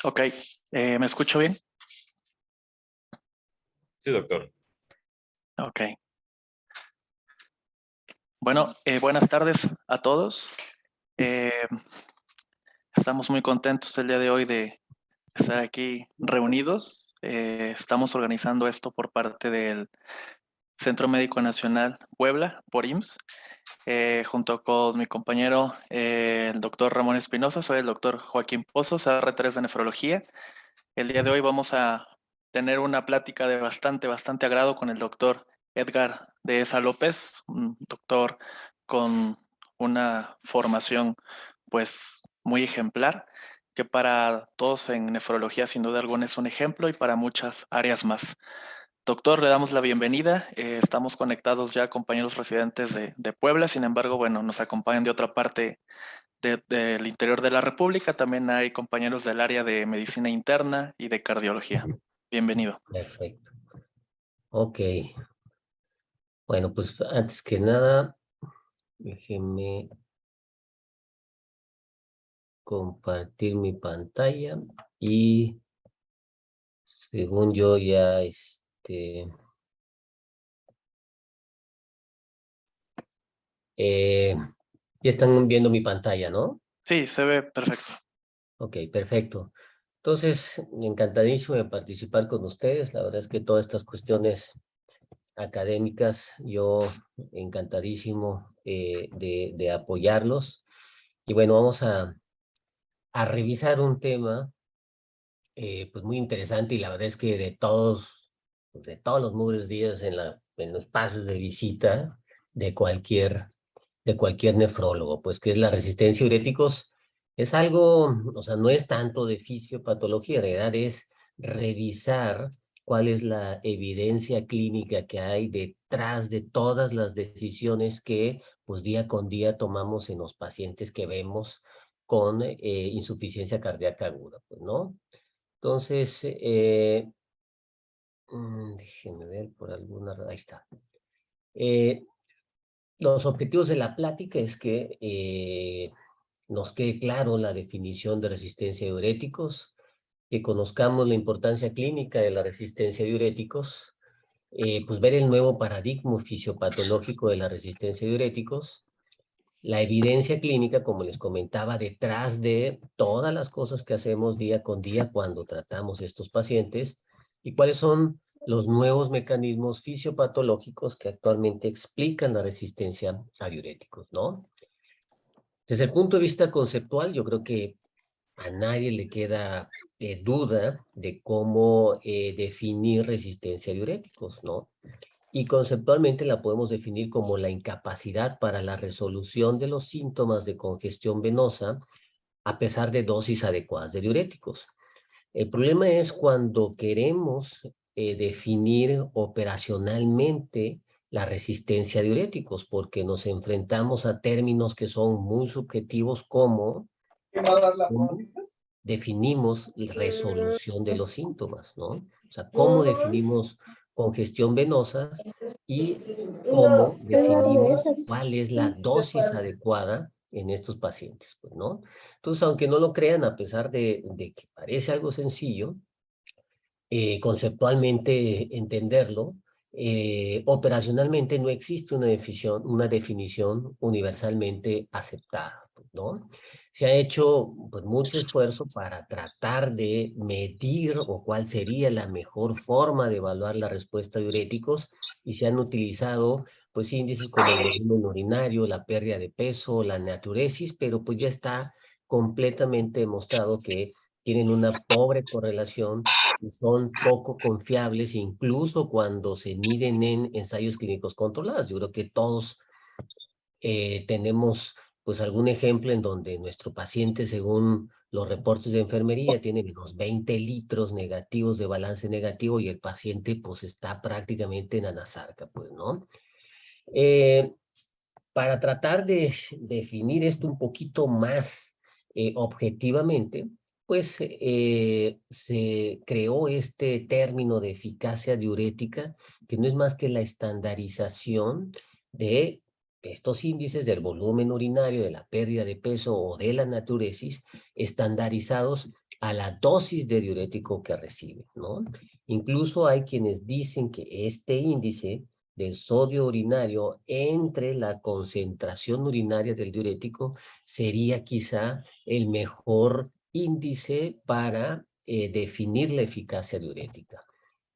Ok, ¿me escucho bien? Sí, doctor. Ok. Bueno, buenas tardes a todos. Eh, Estamos muy contentos el día de hoy de estar aquí reunidos. Estamos organizando esto por parte del Centro Médico Nacional Puebla, por IMSS, junto con mi compañero, el doctor Ramón Espinosa. Soy el doctor Joaquín Pozos, R3 de Nefrología. El día de hoy vamos a tener una plática de bastante agrado con el doctor Edgar Dehesa López, un doctor con una formación pues muy ejemplar, que para todos en nefrología sin duda alguna es un ejemplo y para muchas áreas más. Doctor, le damos la bienvenida. Estamos conectados ya compañeros residentes de Puebla, sin embargo, bueno, nos acompañan de otra parte del interior de la República. También hay compañeros del área de medicina interna y de cardiología. Bienvenido. Perfecto. Ok. Bueno, pues antes que nada, déjenme compartir mi pantalla y según yo ya ya están viendo mi pantalla, ¿no? Sí, se ve perfecto. Ok, perfecto. Entonces, encantadísimo de participar con ustedes. La verdad es que todas estas cuestiones académicas, yo encantadísimo de apoyarlos. Y bueno, vamos a revisar un tema pues muy interesante, y la verdad es que de todos los mugres días en los pases de visita de cualquier nefrólogo, pues que es la resistencia a diuréticos. Es algo, o sea, no es tanto de fisiopatología, en realidad es revisar cuál es la evidencia clínica que hay detrás de todas las decisiones que pues día con día tomamos en los pacientes que vemos con insuficiencia cardíaca aguda, pues, ¿no? Entonces, déjenme ver por ahí está. Los objetivos de la plática es que nos quede claro la definición de resistencia a diuréticos, que conozcamos la importancia clínica de la resistencia a diuréticos, pues ver el nuevo paradigma fisiopatológico de la resistencia a diuréticos, la evidencia clínica, como les comentaba, detrás de todas las cosas que hacemos día con día cuando tratamos estos pacientes, y cuáles son los nuevos mecanismos fisiopatológicos que actualmente explican la resistencia a diuréticos, ¿no? Desde el punto de vista conceptual, yo creo que a nadie le queda duda de cómo definir resistencia a diuréticos, ¿no? Y conceptualmente la podemos definir como la incapacidad para la resolución de los síntomas de congestión venosa a pesar de dosis adecuadas de diuréticos. El problema es cuando queremos definir operacionalmente la resistencia a diuréticos, porque nos enfrentamos a términos que son muy subjetivos como cómo definimos la resolución de los síntomas, ¿no? O sea, cómo definimos congestión venosa y cómo definimos cuál es la dosis adecuada en estos pacientes, pues, ¿no? Entonces, aunque no lo crean, a pesar de que parece algo sencillo, conceptualmente entenderlo, operacionalmente no existe una definición universalmente aceptada, pues, ¿no? Se ha hecho pues, mucho esfuerzo para tratar de medir o cuál sería la mejor forma de evaluar la respuesta a diuréticos, y se han utilizado pues índices como el volumen urinario, la pérdida de peso, la natriuresis, pero pues ya está completamente demostrado que tienen una pobre correlación y son poco confiables, incluso cuando se miden en ensayos clínicos controlados. Yo creo que todos tenemos pues algún ejemplo en donde nuestro paciente, según los reportes de enfermería, tiene menos 20 litros negativos de balance negativo, y el paciente pues está prácticamente en anasarca, pues, ¿no? Eh, para tratar de definir esto un poquito más objetivamente, pues se creó este término de eficacia diurética, que no es más que la estandarización de estos índices del volumen urinario, de la pérdida de peso o de la natriuresis, estandarizados a la dosis de diurético que recibe, ¿no? Incluso hay quienes dicen que este índice del sodio urinario entre la concentración urinaria del diurético sería quizá el mejor índice para definir la eficacia diurética.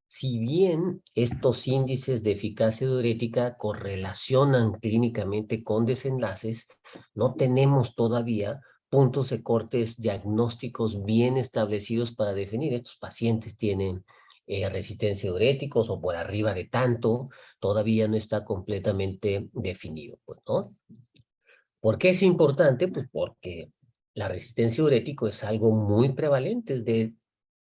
Si bien estos índices de eficacia diurética correlacionan clínicamente con desenlaces, no tenemos todavía puntos de cortes diagnósticos bien establecidos para definir. Estos pacientes tienen resistencia a diuréticos o por arriba de tanto, todavía no está completamente definido, pues, ¿no? ¿Por qué es importante? Pues porque la resistencia a diurético es algo muy prevalente, es de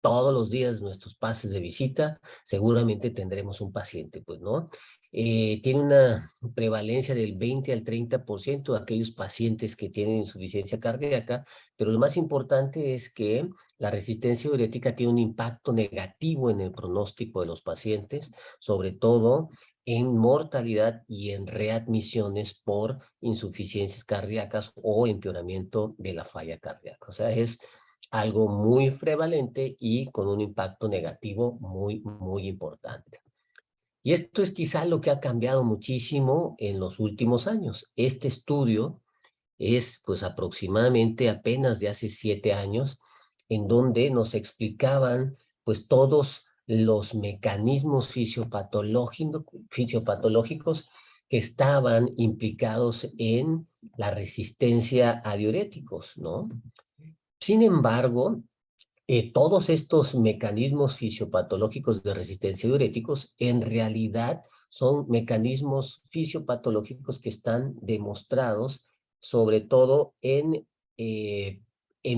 todos los días nuestros pases de visita, seguramente tendremos un paciente, pues, ¿no? Tiene una prevalencia del 20 al 30% de aquellos pacientes que tienen insuficiencia cardíaca, pero lo más importante es que la resistencia diurética tiene un impacto negativo en el pronóstico de los pacientes, sobre todo en mortalidad y en readmisiones por insuficiencias cardíacas o empeoramiento de la falla cardíaca. O sea, es algo muy prevalente y con un impacto negativo muy importante. Y esto es quizá lo que ha cambiado muchísimo en los últimos años. Este estudio es pues aproximadamente apenas de hace 7 años, en donde nos explicaban pues todos los mecanismos fisiopatológicos que estaban implicados en la resistencia a diuréticos, ¿no? Sin embargo, todos estos mecanismos fisiopatológicos de resistencia a diuréticos en realidad son mecanismos fisiopatológicos que están demostrados sobre todo en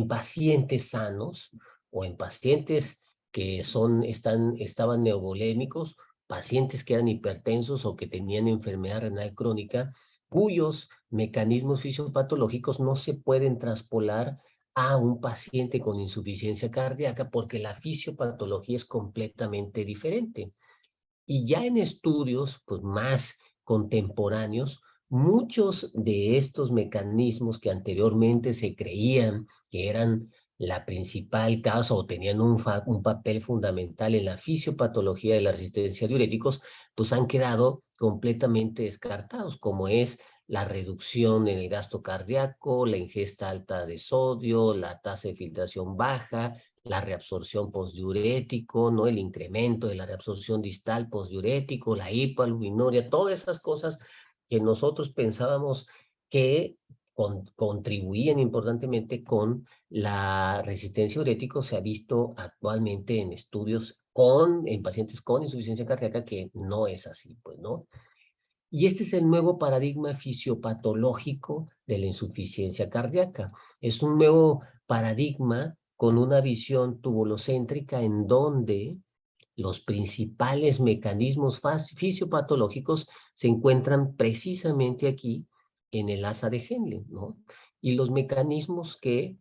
pacientes sanos o en pacientes que estaban neovolémicos, pacientes que eran hipertensos o que tenían enfermedad renal crónica, cuyos mecanismos fisiopatológicos no se pueden traspolar a un paciente con insuficiencia cardíaca porque la fisiopatología es completamente diferente. Y ya en estudios pues, más contemporáneos, muchos de estos mecanismos que anteriormente se creían que eran la principal causa o tenían un papel fundamental en la fisiopatología de la resistencia a diuréticos, pues han quedado completamente descartados, como es la reducción en el gasto cardíaco, la ingesta alta de sodio, la tasa de filtración baja, la reabsorción postdiurético, ¿no? El incremento de la reabsorción distal postdiurético, la hipoaluminuria, todas esas cosas que nosotros pensábamos que contribuían importantemente con la resistencia a diuréticos, se ha visto actualmente en estudios en pacientes con insuficiencia cardíaca que no es así, pues, ¿no? Y este es el nuevo paradigma fisiopatológico de la insuficiencia cardíaca. Es un nuevo paradigma con una visión tubulocéntrica en donde los principales mecanismos fisiopatológicos se encuentran precisamente aquí en el asa de Henle, ¿no? Y los mecanismos que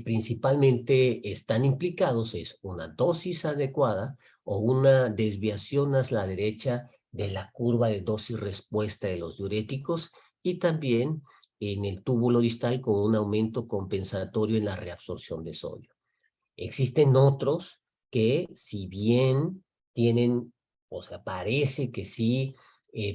principalmente están implicados es una dosis adecuada o una desviación hacia la derecha de la curva de dosis-respuesta de los diuréticos y también en el túbulo distal con un aumento compensatorio en la reabsorción de sodio. Existen otros que si bien tienen, o sea, parece que sí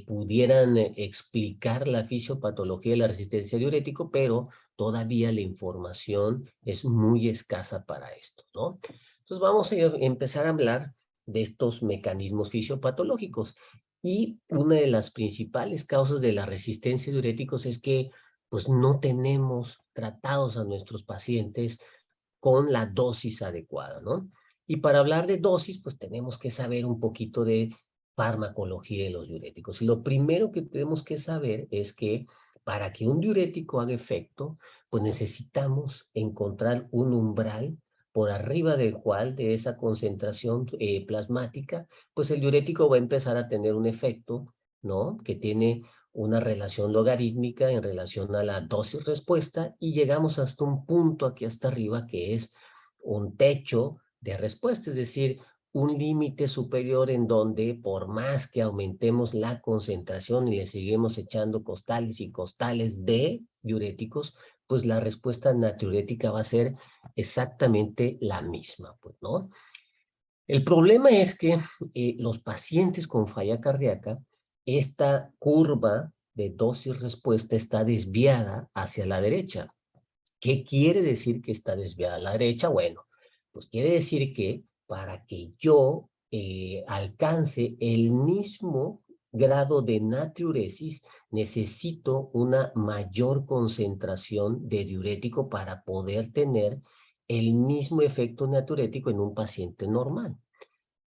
pudieran explicar la fisiopatología de la resistencia a diurético, pero todavía la información es muy escasa para esto, ¿no? Entonces vamos a empezar a hablar de estos mecanismos fisiopatológicos. Y una de las principales causas de la resistencia a diuréticos es que pues no tenemos tratados a nuestros pacientes con la dosis adecuada, ¿no? Y para hablar de dosis, pues tenemos que saber un poquito de farmacología de los diuréticos. Y lo primero que tenemos que saber es que para que un diurético haga efecto, pues necesitamos encontrar un umbral por arriba del cual, de esa concentración plasmática, pues el diurético va a empezar a tener un efecto, ¿no? Que tiene una relación logarítmica en relación a la dosis-respuesta y llegamos hasta un punto aquí hasta arriba que es un techo de respuesta, es decir, un límite superior en donde por más que aumentemos la concentración y le seguimos echando costales y costales de diuréticos, pues la respuesta natriurética va a ser exactamente la misma, pues, ¿no? El problema es que los pacientes con falla cardíaca, esta curva de dosis-respuesta está desviada hacia la derecha. ¿Qué quiere decir que está desviada a la derecha? Bueno, pues quiere decir que para que yo alcance el mismo grado de natriuresis, necesito una mayor concentración de diurético para poder tener el mismo efecto natriurético en un paciente normal.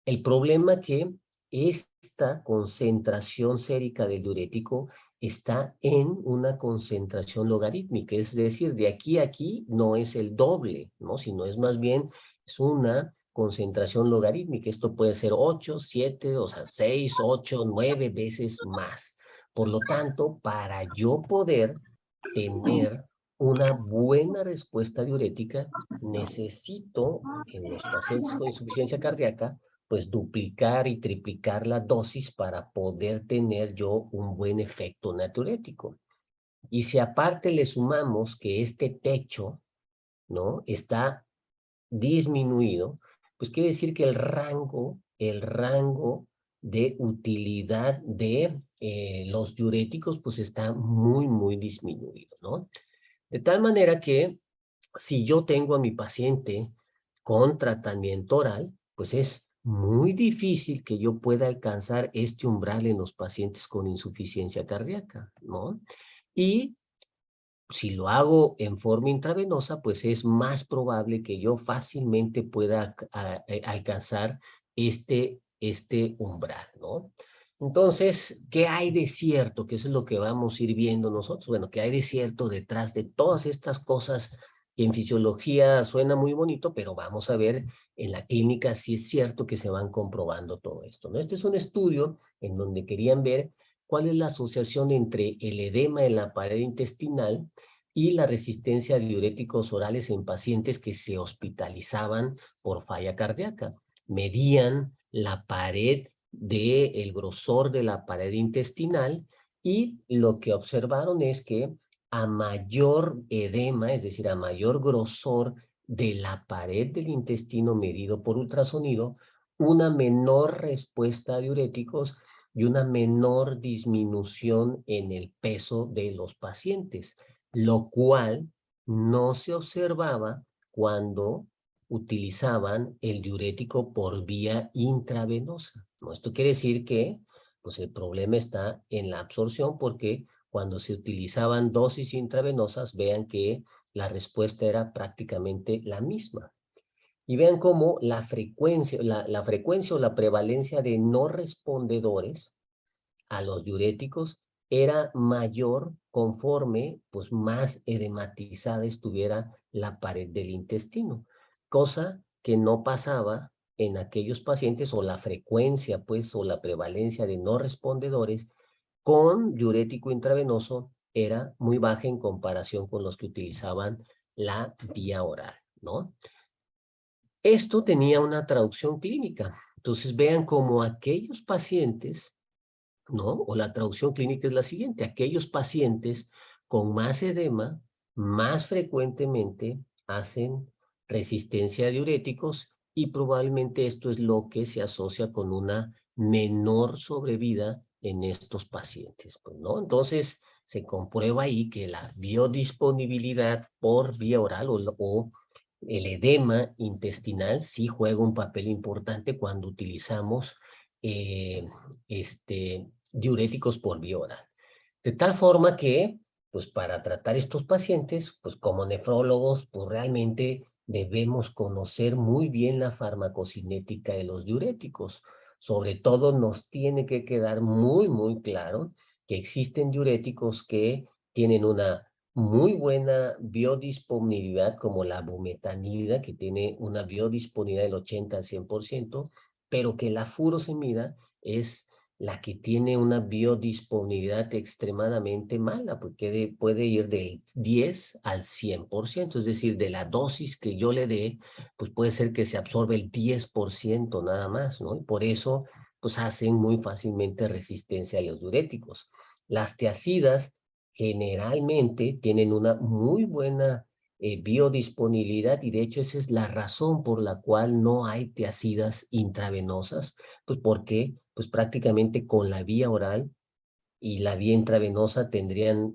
El problema que esta concentración sérica del diurético está en una concentración logarítmica, es decir, de aquí a aquí no es el doble, ¿no? Sino es más bien, es una concentración logarítmica. Esto puede ser 8, 7, o sea, 6, 8, 9 veces más. Por lo tanto, para yo poder tener una buena respuesta diurética, necesito en los pacientes con insuficiencia cardíaca pues duplicar y triplicar la dosis para poder tener yo un buen efecto natriurético. Y si aparte le sumamos que este techo, ¿no?, está disminuido, pues quiere decir que el rango de utilidad de los diuréticos pues está muy disminuido, ¿no? De tal manera que si yo tengo a mi paciente con tratamiento oral, pues es muy difícil que yo pueda alcanzar este umbral en los pacientes con insuficiencia cardíaca, ¿no? Y si lo hago en forma intravenosa, pues es más probable que yo fácilmente pueda alcanzar este umbral, ¿no? Entonces, ¿qué hay de cierto? Que eso es lo que vamos a ir viendo nosotros. Bueno, ¿qué hay de cierto detrás de todas estas cosas que en fisiología suena muy bonito, pero vamos a ver en la clínica si es cierto que se van comprobando todo esto, ¿no? Este es un estudio en donde querían ver cuál es la asociación entre el edema en la pared intestinal y la resistencia a diuréticos orales en pacientes que se hospitalizaban por falla cardíaca. Medían la pared del grosor de la pared intestinal y lo que observaron es que a mayor edema, es decir, a mayor grosor de la pared del intestino medido por ultrasonido, una menor respuesta a diuréticos y una menor disminución en el peso de los pacientes, lo cual no se observaba cuando utilizaban el diurético por vía intravenosa, ¿no? Esto quiere decir que pues, el problema está en la absorción porque cuando se utilizaban dosis intravenosas, vean que la respuesta era prácticamente la misma. Y vean cómo la frecuencia o la prevalencia de no respondedores a los diuréticos era mayor conforme pues más edematizada estuviera la pared del intestino, cosa que no pasaba en aquellos pacientes, o la frecuencia pues o la prevalencia de no respondedores con diurético intravenoso era muy baja en comparación con los que utilizaban la vía oral, ¿no? Esto tenía una traducción clínica. Entonces vean cómo aquellos pacientes, ¿no? O la traducción clínica es la siguiente: aquellos pacientes con más edema más frecuentemente hacen resistencia a diuréticos y probablemente esto es lo que se asocia con una menor sobrevida en estos pacientes, pues, ¿no? Entonces se comprueba ahí que la biodisponibilidad por vía oral o el edema intestinal sí juega un papel importante cuando utilizamos diuréticos por vía oral. De tal forma que, pues para tratar estos pacientes, pues como nefrólogos, pues realmente debemos conocer muy bien la farmacocinética de los diuréticos. Sobre todo nos tiene que quedar muy claro que existen diuréticos que tienen una muy buena biodisponibilidad, como la bumetanida, que tiene una biodisponibilidad del 80 al 100%, pero que la furosemida es la que tiene una biodisponibilidad extremadamente mala, porque puede ir del 10 al 100%, es decir, de la dosis que yo le dé, pues puede ser que se absorbe el 10% nada más, ¿no? Y por eso, pues hacen muy fácilmente resistencia a los diuréticos. Las tiazidas generalmente tienen una muy buena biodisponibilidad, y de hecho esa es la razón por la cual no hay tiazidas intravenosas, pues porque pues prácticamente con la vía oral y la vía intravenosa tendrían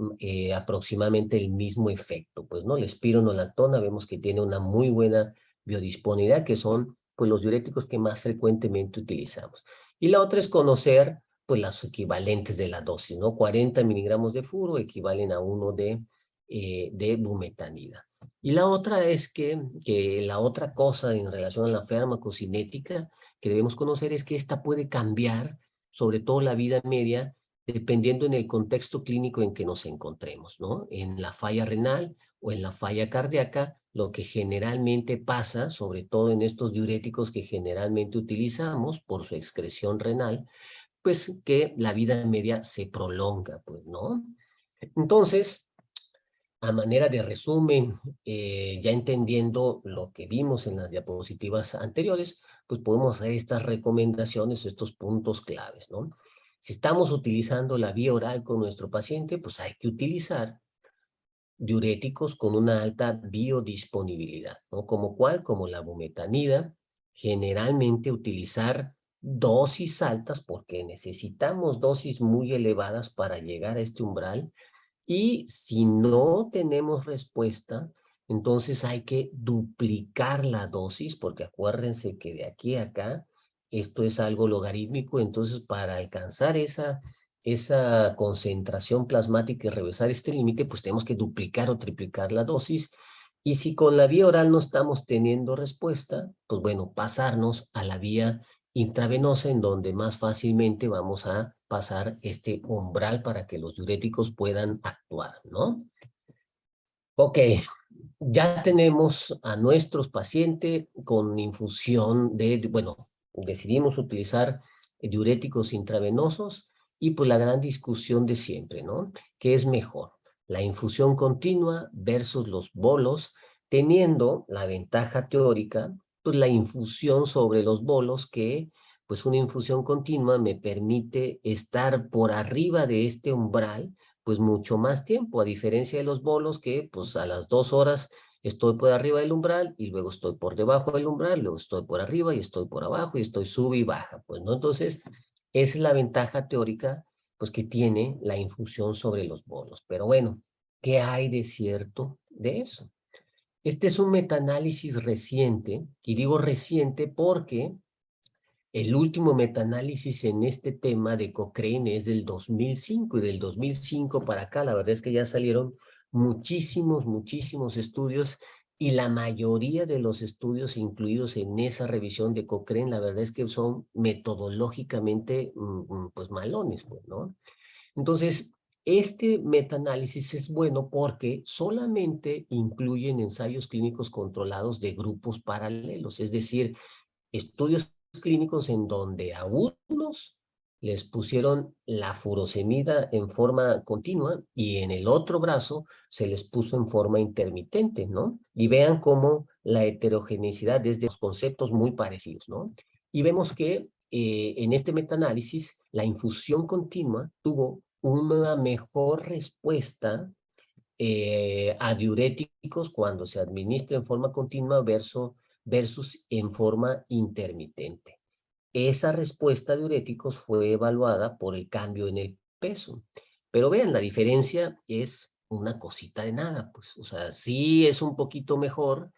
aproximadamente el mismo efecto, pues, ¿no? La espironolactona vemos que tiene una muy buena biodisponibilidad, que son, pues, los diuréticos que más frecuentemente utilizamos. Y la otra es conocer, pues, las equivalentes de la dosis, ¿no? 40 miligramos de furo equivalen a 1 de bumetanida. Y la otra es que la otra cosa en relación a la farmacocinética que debemos conocer es que esta puede cambiar, sobre todo la vida media, dependiendo en el contexto clínico en que nos encontremos, ¿no? En la falla renal o en la falla cardíaca, lo que generalmente pasa, sobre todo en estos diuréticos que generalmente utilizamos por su excreción renal, pues que la vida media se prolonga, pues, ¿no? Entonces, a manera de resumen, ya entendiendo lo que vimos en las diapositivas anteriores, pues podemos hacer estas recomendaciones, estos puntos claves, ¿no? Si estamos utilizando la vía oral con nuestro paciente, pues hay que utilizar diuréticos con una alta biodisponibilidad, ¿no? Como cuál, como la bumetanida, generalmente utilizar dosis altas porque necesitamos dosis muy elevadas para llegar a este umbral, y si no tenemos respuesta, entonces hay que duplicar la dosis, porque acuérdense que de aquí a acá esto es algo logarítmico, entonces para alcanzar esa concentración plasmática y regresar este límite, pues tenemos que duplicar o triplicar la dosis. Y si con la vía oral no estamos teniendo respuesta, pues bueno, pasarnos a la vía intravenosa, en donde más fácilmente vamos a pasar este umbral para que los diuréticos puedan actuar, ¿no? Ok, ya tenemos a nuestros pacientes con infusión bueno, decidimos utilizar diuréticos intravenosos, y pues la gran discusión de siempre, ¿no? ¿Qué es mejor? La infusión continua versus los bolos, teniendo la ventaja teórica, pues la infusión sobre los bolos, que pues una infusión continua me permite estar por arriba de este umbral pues mucho más tiempo, a diferencia de los bolos que pues a las 2 horas estoy por arriba del umbral y luego estoy por debajo del umbral, luego estoy por arriba y estoy por abajo y estoy sube y baja, pues, ¿no? Entonces, esa es la ventaja teórica, pues, que tiene la infusión sobre los bolos. Pero bueno, ¿qué hay de cierto de eso? Este es un metaanálisis reciente, y digo reciente porque el último metaanálisis en este tema de Cochrane es del 2005, y del 2005 para acá, la verdad es que ya salieron muchísimos estudios, y la mayoría de los estudios incluidos en esa revisión de Cochrane, la verdad es que son metodológicamente, pues malones, pues, ¿no? Entonces, este metaanálisis es bueno porque solamente incluyen ensayos clínicos controlados de grupos paralelos, es decir, estudios clínicos en donde a unos les pusieron la furosemida en forma continua y en el otro brazo se les puso en forma intermitente, ¿no? Y vean cómo la heterogeneidad es de los conceptos muy parecidos, ¿no? Y vemos que en este metaanálisis la infusión continua tuvo una mejor respuesta a diuréticos cuando se administra en forma continua versus en forma intermitente. Esa respuesta a diuréticos fue evaluada por el cambio en el peso. Pero vean, la diferencia es una cosita de nada, pues, o sea, sí es un poquito mejor,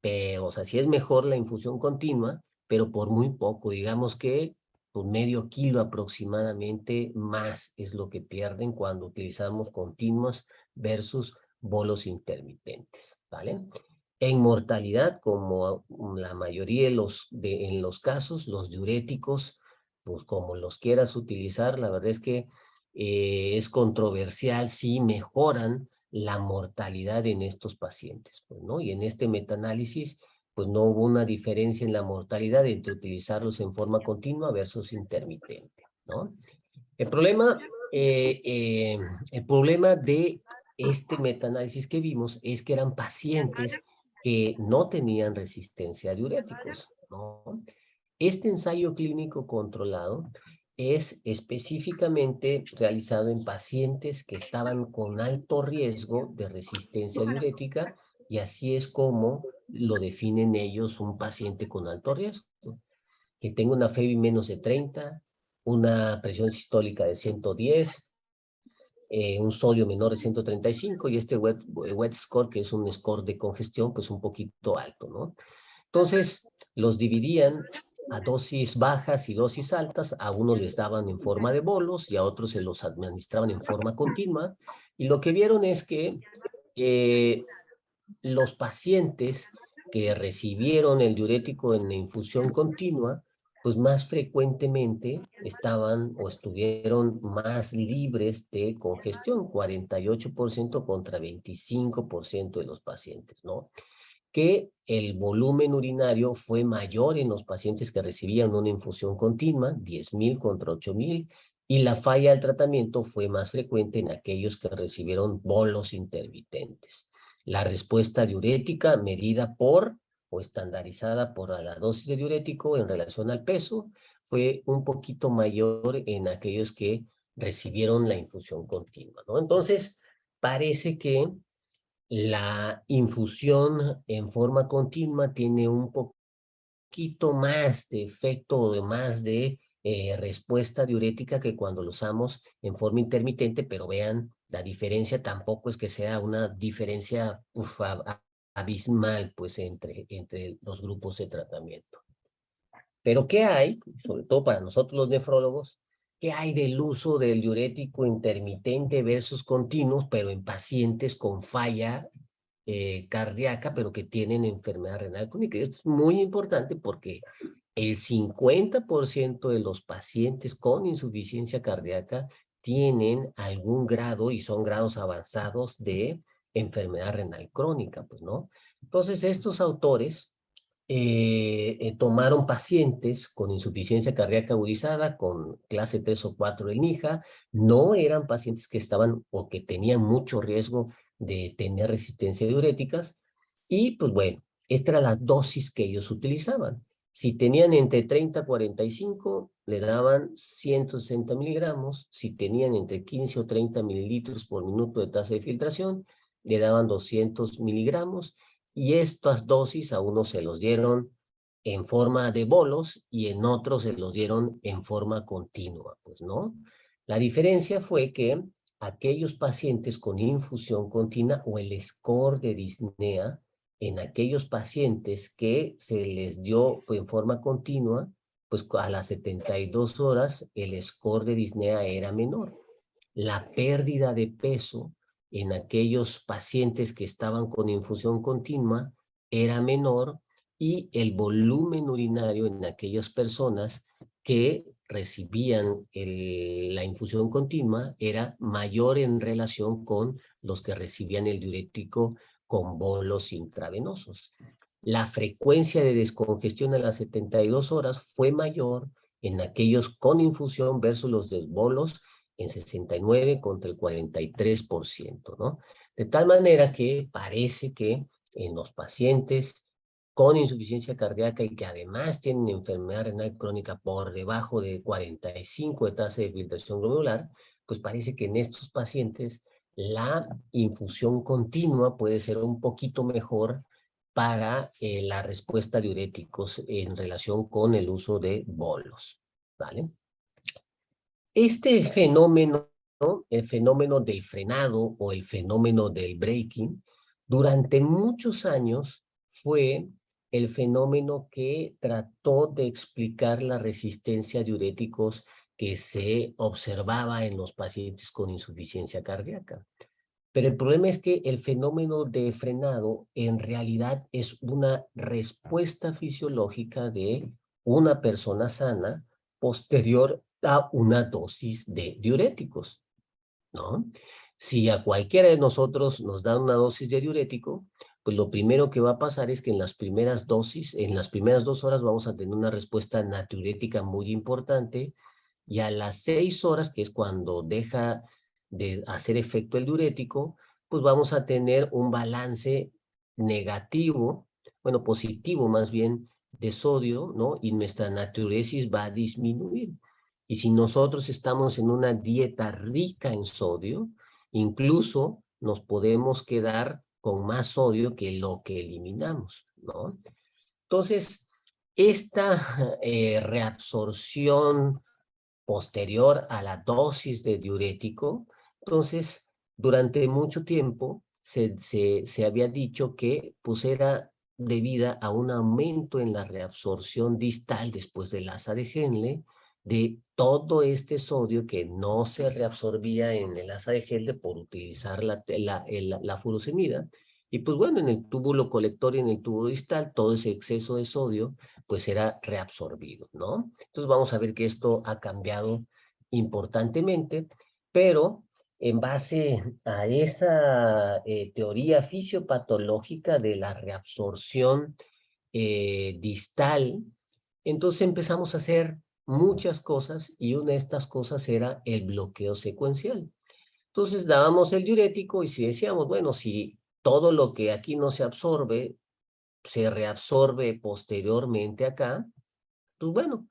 pero, o sea, sí es mejor la infusión continua, pero por muy poco, digamos que por medio kilo aproximadamente más es lo que pierden cuando utilizamos continuas versus bolos intermitentes, ¿vale? En mortalidad, como la mayoría en los casos, los diuréticos, pues como los quieras utilizar, la verdad es que es controversial si mejoran la mortalidad en estos pacientes, pues, ¿no? Y en este metaanálisis, pues no hubo una diferencia en la mortalidad entre utilizarlos en forma continua versus intermitente, ¿no? El problema, eh, eh, el problema de este metaanálisis que vimos es que eran pacientes que no tenían resistencia a diuréticos, ¿no? Este ensayo clínico controlado es específicamente realizado en pacientes que estaban con alto riesgo de resistencia diurética, y así es como lo definen ellos un paciente con alto riesgo: que tenga una FeB menos de 30, una presión sistólica de 110, un sodio menor de 135, y este wet score, que es un score de congestión, pues un poquito alto, ¿no? Entonces, los dividían a dosis bajas y dosis altas. A unos les daban en forma de bolos y a otros se los administraban en forma continua. Y lo que vieron es que los pacientes que recibieron el diurético en la infusión continua, pues más frecuentemente estaban o estuvieron más libres de congestión, 48% contra 25% de los pacientes, ¿no? Que el volumen urinario fue mayor en los pacientes que recibían una infusión continua, 10,000 contra 8,000, y la falla del tratamiento fue más frecuente en aquellos que recibieron bolos intermitentes. La respuesta diurética medida por o estandarizada por la dosis de diurético en relación al peso fue un poquito mayor en aquellos que recibieron la infusión continua, ¿no? Entonces, parece que la infusión en forma continua tiene un poquito más de efecto o de más de respuesta diurética que cuando lo usamos en forma intermitente, pero vean, la diferencia tampoco es que sea una diferencia abismal, pues, entre los grupos de tratamiento. Pero ¿qué hay, sobre todo para nosotros los nefrólogos, qué hay del uso del diurético intermitente versus continuos, pero en pacientes con falla cardíaca, pero que tienen enfermedad renal crónica? Y esto es muy importante porque el 50% de los pacientes con insuficiencia cardíaca tienen algún grado, y son grados avanzados, de enfermedad renal crónica, pues, ¿no? Entonces, estos autores tomaron pacientes con insuficiencia cardíaca agudizada, con clase 3 o 4 del NIJA. No eran pacientes que estaban o que tenían mucho riesgo de tener resistencia a diuréticas, y pues bueno, esta era la dosis que ellos utilizaban. Si tenían entre 30 y 45, le daban 160 miligramos. Si tenían entre 15 o 30 mililitros por minuto de tasa de filtración, le daban 200 miligramos. Y estas dosis a unos se los dieron en forma de bolos y en otros se los dieron en forma continua, pues, ¿no? La diferencia fue que aquellos pacientes con infusión continua, o el score de disnea, en aquellos pacientes que se les dio en forma continua, pues a las 72 horas el score de disnea era menor. La pérdida de peso en aquellos pacientes que estaban con infusión continua era menor, y el volumen urinario en aquellas personas que recibían la infusión continua era mayor en relación con los que recibían el diurético con bolos intravenosos. La frecuencia de descongestión a las 72 horas fue mayor en aquellos con infusión versus los de bolos, en 69 contra el 43%, ¿no? De tal manera que parece que en los pacientes con insuficiencia cardíaca y que además tienen enfermedad renal crónica por debajo de 45 de tasa de filtración glomerular, pues parece que en estos pacientes la infusión continua puede ser un poquito mejor para la respuesta a diuréticos en relación con el uso de bolos, ¿vale? Este fenómeno, ¿no?, el fenómeno del frenado o el fenómeno del breaking, durante muchos años fue el fenómeno que trató de explicar la resistencia a diuréticos que se observaba en los pacientes con insuficiencia cardíaca. Pero el problema es que el fenómeno de frenado en realidad es una respuesta fisiológica de una persona sana posterior a una dosis de diuréticos, ¿no? Si a cualquiera de nosotros nos dan una dosis de diurético, pues lo primero que va a pasar es que en las primeras dosis, en las primeras 2 horas vamos a tener una respuesta natriurética muy importante, y a las 6 horas, que es cuando deja de hacer efecto el diurético, pues vamos a tener un balance negativo, bueno, positivo más bien, de sodio, ¿no? Y nuestra natriuresis va a disminuir. Y si nosotros estamos en una dieta rica en sodio, incluso nos podemos quedar con más sodio que lo que eliminamos, ¿no? Entonces, esta reabsorción posterior a la dosis de diurético, entonces, durante mucho tiempo se había dicho que pues era debida a un aumento en la reabsorción distal después del asa de Henle de todo este sodio que no se reabsorbía en el asa de Henle por utilizar la furosemida. Y pues bueno, en el túbulo colector y en el tubo distal, todo ese exceso de sodio pues era reabsorbido, ¿no? Entonces vamos a ver que esto ha cambiado importantemente, pero en base a esa teoría fisiopatológica de la reabsorción distal, entonces empezamos a hacer muchas cosas y una de estas cosas era el bloqueo secuencial. Entonces dábamos el diurético y si decíamos, bueno, si todo lo que aquí no se absorbe, se reabsorbe posteriormente acá, pues bueno,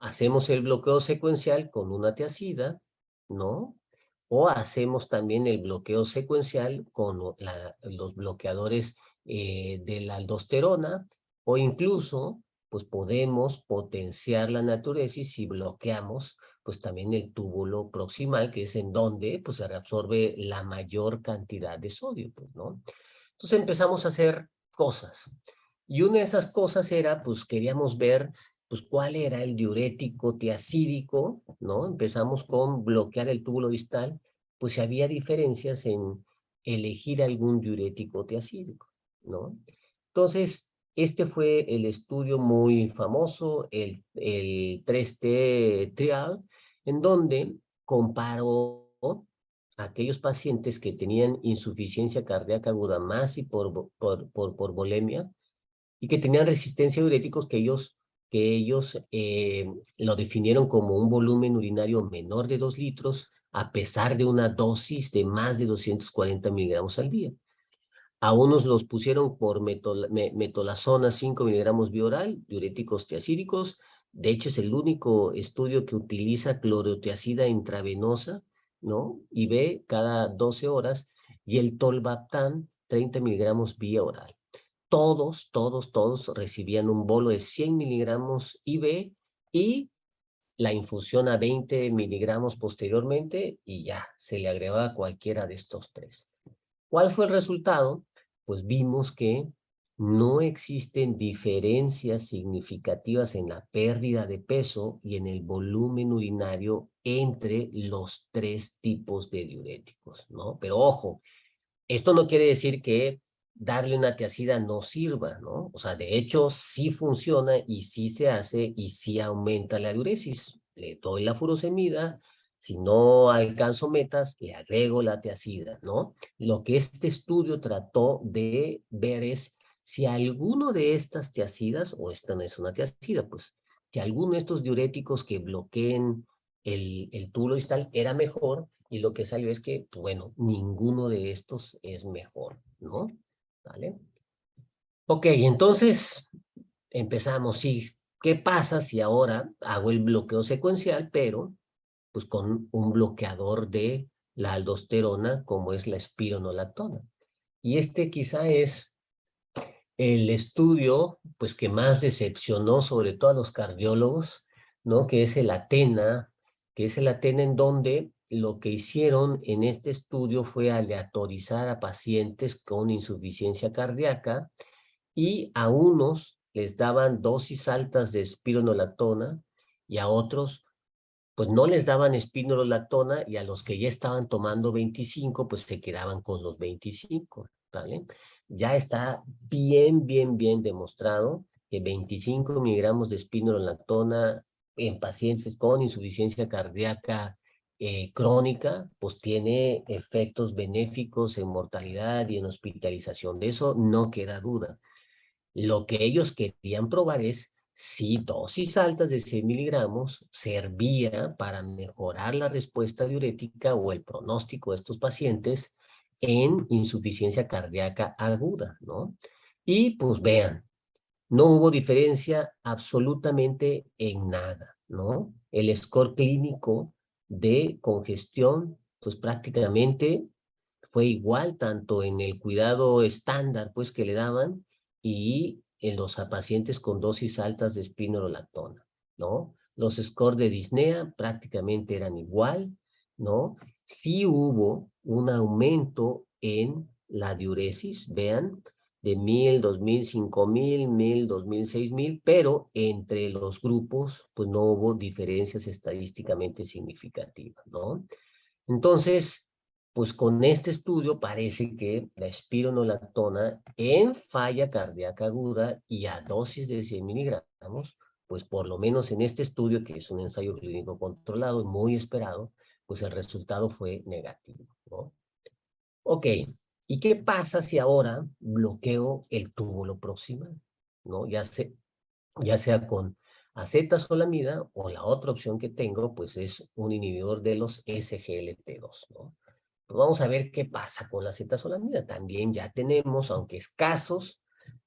hacemos el bloqueo secuencial con una tiazida, ¿no? O hacemos también el bloqueo secuencial con los bloqueadores de la aldosterona, o incluso, pues podemos potenciar la natriuresis si bloqueamos, pues también el túbulo proximal, que es en donde pues se reabsorbe la mayor cantidad de sodio, pues, ¿no? Entonces empezamos a hacer cosas. Y una de esas cosas era, pues queríamos ver, pues cuál era el diurético tiazídico, ¿no? Empezamos con bloquear el túbulo distal, pues si había diferencias en elegir algún diurético tiazídico, ¿no? Entonces, este fue el estudio muy famoso, el 3T trial, en donde comparó aquellos pacientes que tenían insuficiencia cardíaca aguda más y por volemia y que tenían resistencia a diuréticos que ellos lo definieron como un volumen urinario menor de 2 litros a pesar de una dosis de más de 240 miligramos al día. A unos los pusieron por metolazona 5 miligramos bioral, diuréticos tiazídicos. De hecho, es el único estudio que utiliza clorotiazida intravenosa, ¿no? IV cada 12 horas. Y el tolvaptan, 30 miligramos vía oral. Todos recibían un bolo de 100 miligramos IV y la infusión a 20 miligramos posteriormente y ya, se le agregaba cualquiera de estos tres. ¿Cuál fue el resultado? Pues vimos que no existen diferencias significativas en la pérdida de peso y en el volumen urinario entre los tres tipos de diuréticos, ¿no? Pero ojo, esto no quiere decir que darle una tiazida no sirva, ¿no? O sea, de hecho, sí funciona y sí se hace y sí aumenta la diuresis. Le doy la furosemida, si no alcanzo metas, le agrego la tiazida, ¿no? Lo que este estudio trató de ver es si alguno de estas tiazidas, o esta no es una tiazida, pues, si alguno de estos diuréticos que bloqueen el túbulo distal era mejor, y lo que salió es que, pues, bueno, ninguno de estos es mejor, ¿no? ¿Vale? Ok, entonces empezamos, sí. ¿Qué pasa si ahora hago el bloqueo secuencial, pero pues con un bloqueador de la aldosterona como es la espironolactona? Y este quizá es el estudio pues que más decepcionó sobre todo a los cardiólogos, ¿no? Que es el ATENA en donde lo que hicieron en este estudio fue aleatorizar a pacientes con insuficiencia cardíaca y a unos les daban dosis altas de espironolactona y a otros pues no les daban espironolactona y a los que ya estaban tomando 25 pues se quedaban con los 25, ¿vale? Ya está bien demostrado que 25 miligramos de espironolactona en pacientes con insuficiencia cardíaca crónica, pues tiene efectos benéficos en mortalidad y en hospitalización. De eso no queda duda. Lo que ellos querían probar es si dosis altas de 100 miligramos servía para mejorar la respuesta diurética o el pronóstico de estos pacientes en insuficiencia cardíaca aguda, ¿no? Y pues vean, no hubo diferencia absolutamente en nada, ¿no? El score clínico de congestión, pues prácticamente fue igual tanto en el cuidado estándar, pues, que le daban y en los pacientes con dosis altas de espironolactona, ¿no? Los scores de disnea prácticamente eran igual, ¿no? Sí hubo un aumento en la diuresis, vean, de 1000, 2000, 5000, 1000, 2000, 6000, pero entre los grupos, pues no hubo diferencias estadísticamente significativas, ¿no? Entonces, pues con este estudio parece que la espironolactona en falla cardíaca aguda y a dosis de 100 miligramos, pues por lo menos en este estudio, que es un ensayo clínico controlado, muy esperado, pues el resultado fue negativo, ¿no? Ok, ¿y qué pasa si ahora bloqueo el túbulo proximal? ¿No? Ya sea con acetazolamida o la otra opción que tengo, pues es un inhibidor de los SGLT2, ¿no? Pues vamos a ver qué pasa con la acetazolamida. También ya tenemos, aunque escasos,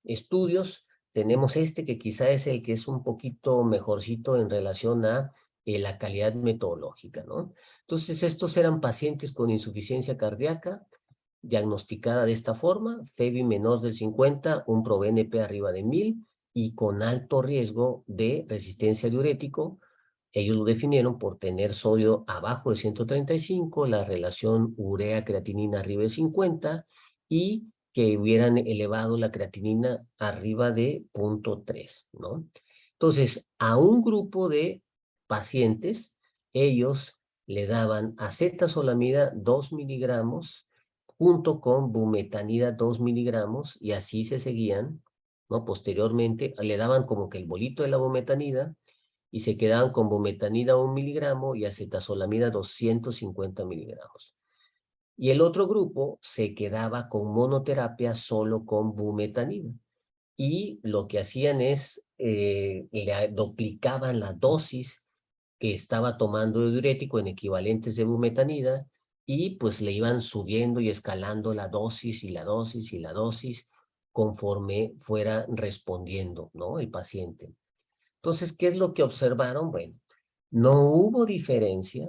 estudios. Tenemos este que quizá es el que es un poquito mejorcito en relación a la calidad metodológica, ¿no? Entonces, estos eran pacientes con insuficiencia cardíaca, diagnosticada de esta forma, FEBI menor del 50, un ProBNP arriba de 1000 y con alto riesgo de resistencia diurético. Ellos lo definieron por tener sodio abajo de 135, la relación urea-creatinina arriba de 50 y que hubieran elevado la creatinina arriba de 0.3, ¿no? Entonces, a un grupo de pacientes, ellos le daban acetazolamida 2 miligramos junto con bumetanida 2 miligramos y así se seguían, ¿no? Posteriormente le daban como que el bolito de la bumetanida y se quedaban con bumetanida 1 miligramo y acetazolamida 250 miligramos. Y el otro grupo se quedaba con monoterapia solo con bumetanida. Y lo que hacían es, le duplicaban la dosis que estaba tomando de diurético en equivalentes de bumetanida y pues le iban subiendo y escalando la dosis y la dosis y la dosis conforme fuera respondiendo, ¿no? El paciente. Entonces, ¿qué es lo que observaron? Bueno, no hubo diferencia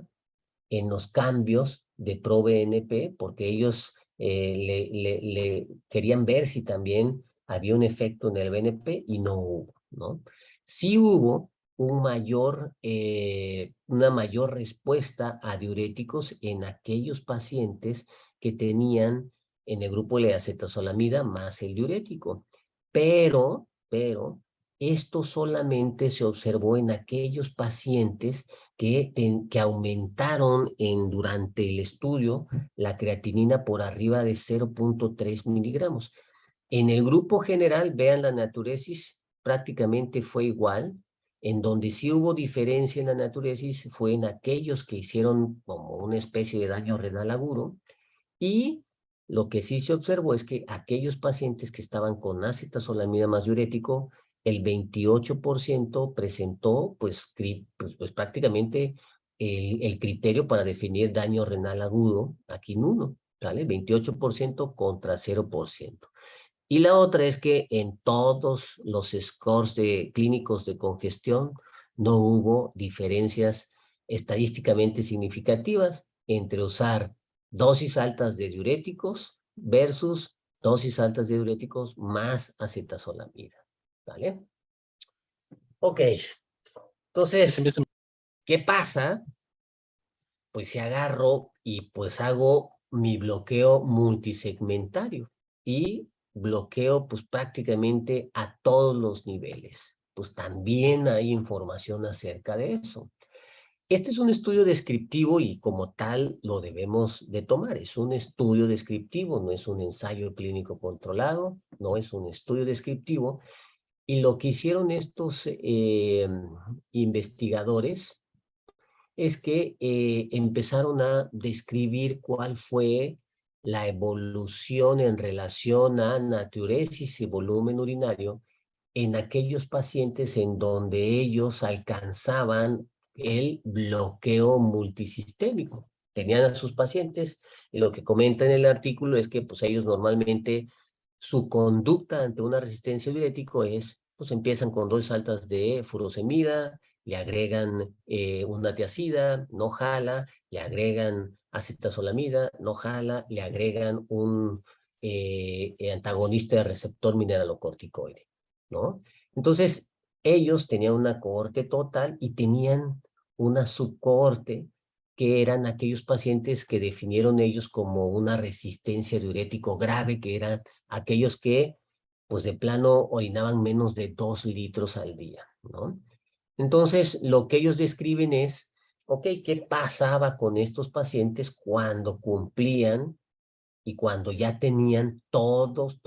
en los cambios de ProBNP porque ellos le querían ver si también había un efecto en el BNP y no hubo, ¿no? Sí hubo una mayor respuesta a diuréticos en aquellos pacientes que tenían en el grupo de acetazolamida más el diurético, pero esto solamente se observó en aquellos pacientes que aumentaron durante el estudio la creatinina por arriba de 0.3 miligramos. En el grupo general, vean la natriuresis, prácticamente fue igual. En donde sí hubo diferencia en la natriuresis fue en aquellos que hicieron como una especie de daño renal agudo y lo que sí se observó es que aquellos pacientes que estaban con acetazolamida más diurético, el 28% presentó pues prácticamente el criterio para definir daño renal agudo, aquí en uno, ¿vale? 28% contra 0%. Y la otra es que en todos los scores clínicos de congestión no hubo diferencias estadísticamente significativas entre usar dosis altas de diuréticos versus dosis altas de diuréticos más acetazolamida, ¿vale? Ok, entonces, ¿qué pasa? Pues si agarro y pues hago mi bloqueo multisegmentario y bloqueo pues prácticamente a todos los niveles. Pues también hay información acerca de eso. Este es un estudio descriptivo y como tal lo debemos de tomar. Es un estudio descriptivo, no es un ensayo clínico controlado, no es un estudio descriptivo. Y lo que hicieron estos investigadores es que empezaron a describir cuál fue la evolución en relación a natriuresis y volumen urinario en aquellos pacientes en donde ellos alcanzaban el bloqueo multisistémico. Tenían a sus pacientes y lo que comenta en el artículo es que pues ellos normalmente su conducta ante una resistencia diurético es, pues empiezan con dosis altas de furosemida le agregan una tiazida, no jala, le agregan acetazolamida, no jala, le agregan un antagonista de receptor mineralocorticoide, ¿no? Entonces, ellos tenían una cohorte total y tenían una subcohorte que eran aquellos pacientes que definieron ellos como una resistencia diurético grave, que eran aquellos que, pues de plano, orinaban menos de 2 litros al día, ¿no? Entonces, lo que ellos describen es, ok, ¿qué pasaba con estos pacientes cuando cumplían y cuando ya tenían todos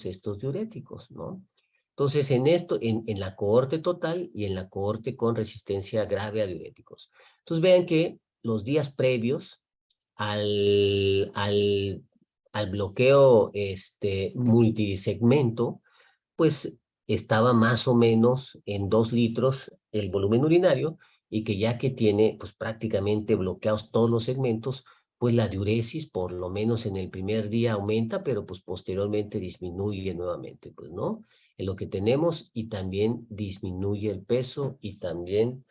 estos diuréticos, ¿no? Entonces, en la cohorte total y en la cohorte con resistencia grave a diuréticos. Entonces, vean que los días previos al, al, al bloqueo multisegmento, pues estaba más o menos en 2 litros el volumen urinario y que ya que tiene pues prácticamente bloqueados todos los segmentos, pues la diuresis por lo menos en el primer día aumenta, pero pues posteriormente disminuye nuevamente, pues, ¿no? En lo que tenemos y también disminuye el peso y también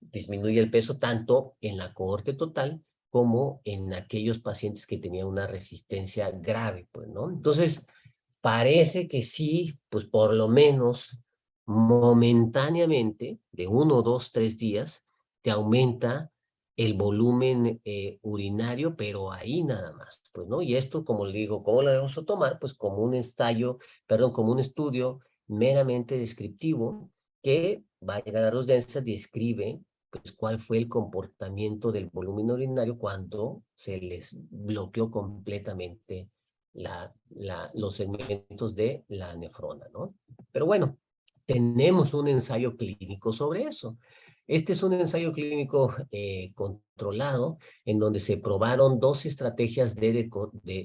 disminuye el peso tanto en la cohorte total como en aquellos pacientes que tenían una resistencia grave, pues, ¿no? Entonces, parece que sí, pues por lo menos momentáneamente, de 1, 2, 3 días, te aumenta el volumen urinario, pero ahí nada más, pues, ¿no? Y esto, como le digo, ¿cómo lo debemos tomar? Pues como un ensayo, perdón, como un estudio meramente descriptivo que, vaya a los densas, describe pues cuál fue el comportamiento del volumen urinario cuando se les bloqueó completamente los segmentos de la nefrona, ¿no? Pero bueno, tenemos un ensayo clínico sobre eso. Este es un ensayo clínico controlado en donde se probaron 2 estrategias de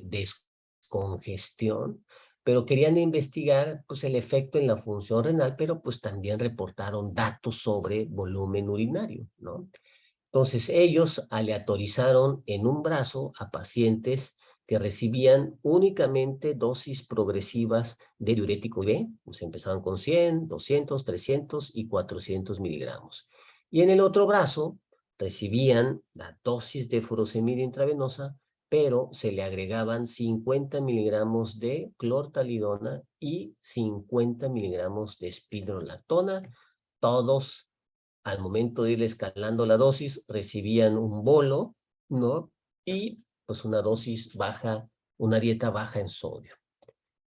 descongestión, pero querían investigar pues, el efecto en la función renal, pero pues también reportaron datos sobre volumen urinario, ¿no? Entonces ellos aleatorizaron en un brazo a pacientes que recibían únicamente dosis progresivas de diurético B, pues empezaban con 100, 200, 300 y 400 miligramos. Y en el otro brazo recibían la dosis de furosemida intravenosa, pero se le agregaban 50 miligramos de clortalidona y 50 miligramos de espidrolactona, todos al momento de ir escalando la dosis, recibían un bolo, ¿no? Y pues una dosis baja, una dieta baja en sodio.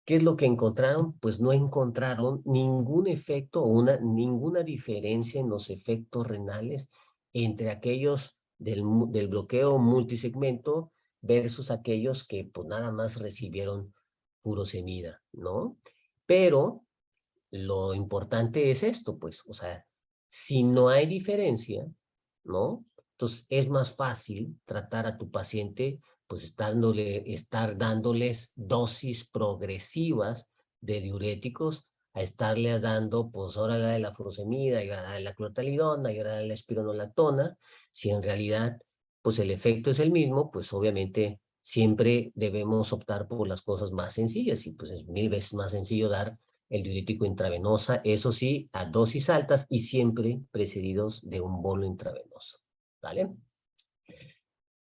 ¿Qué es lo que encontraron? Pues no encontraron ningún efecto o ninguna diferencia en los efectos renales entre aquellos del bloqueo multisegmento versus aquellos que pues nada más recibieron furosemida, ¿no? Pero lo importante es esto, pues, o sea, si no hay diferencia, ¿no? Entonces es más fácil tratar a tu paciente, pues, estar dándoles dosis progresivas de diuréticos, a estarle dando, pues, ahora la de la furosemida, y ahora la de la clortalidona, y ahora la espironolactona, si en realidad, pues, el efecto es el mismo, pues, obviamente, siempre debemos optar por las cosas más sencillas, y pues es 1000 veces más sencillo dar el diurético intravenosa, eso sí, a dosis altas y siempre precedidos de un bolo intravenoso, ¿vale?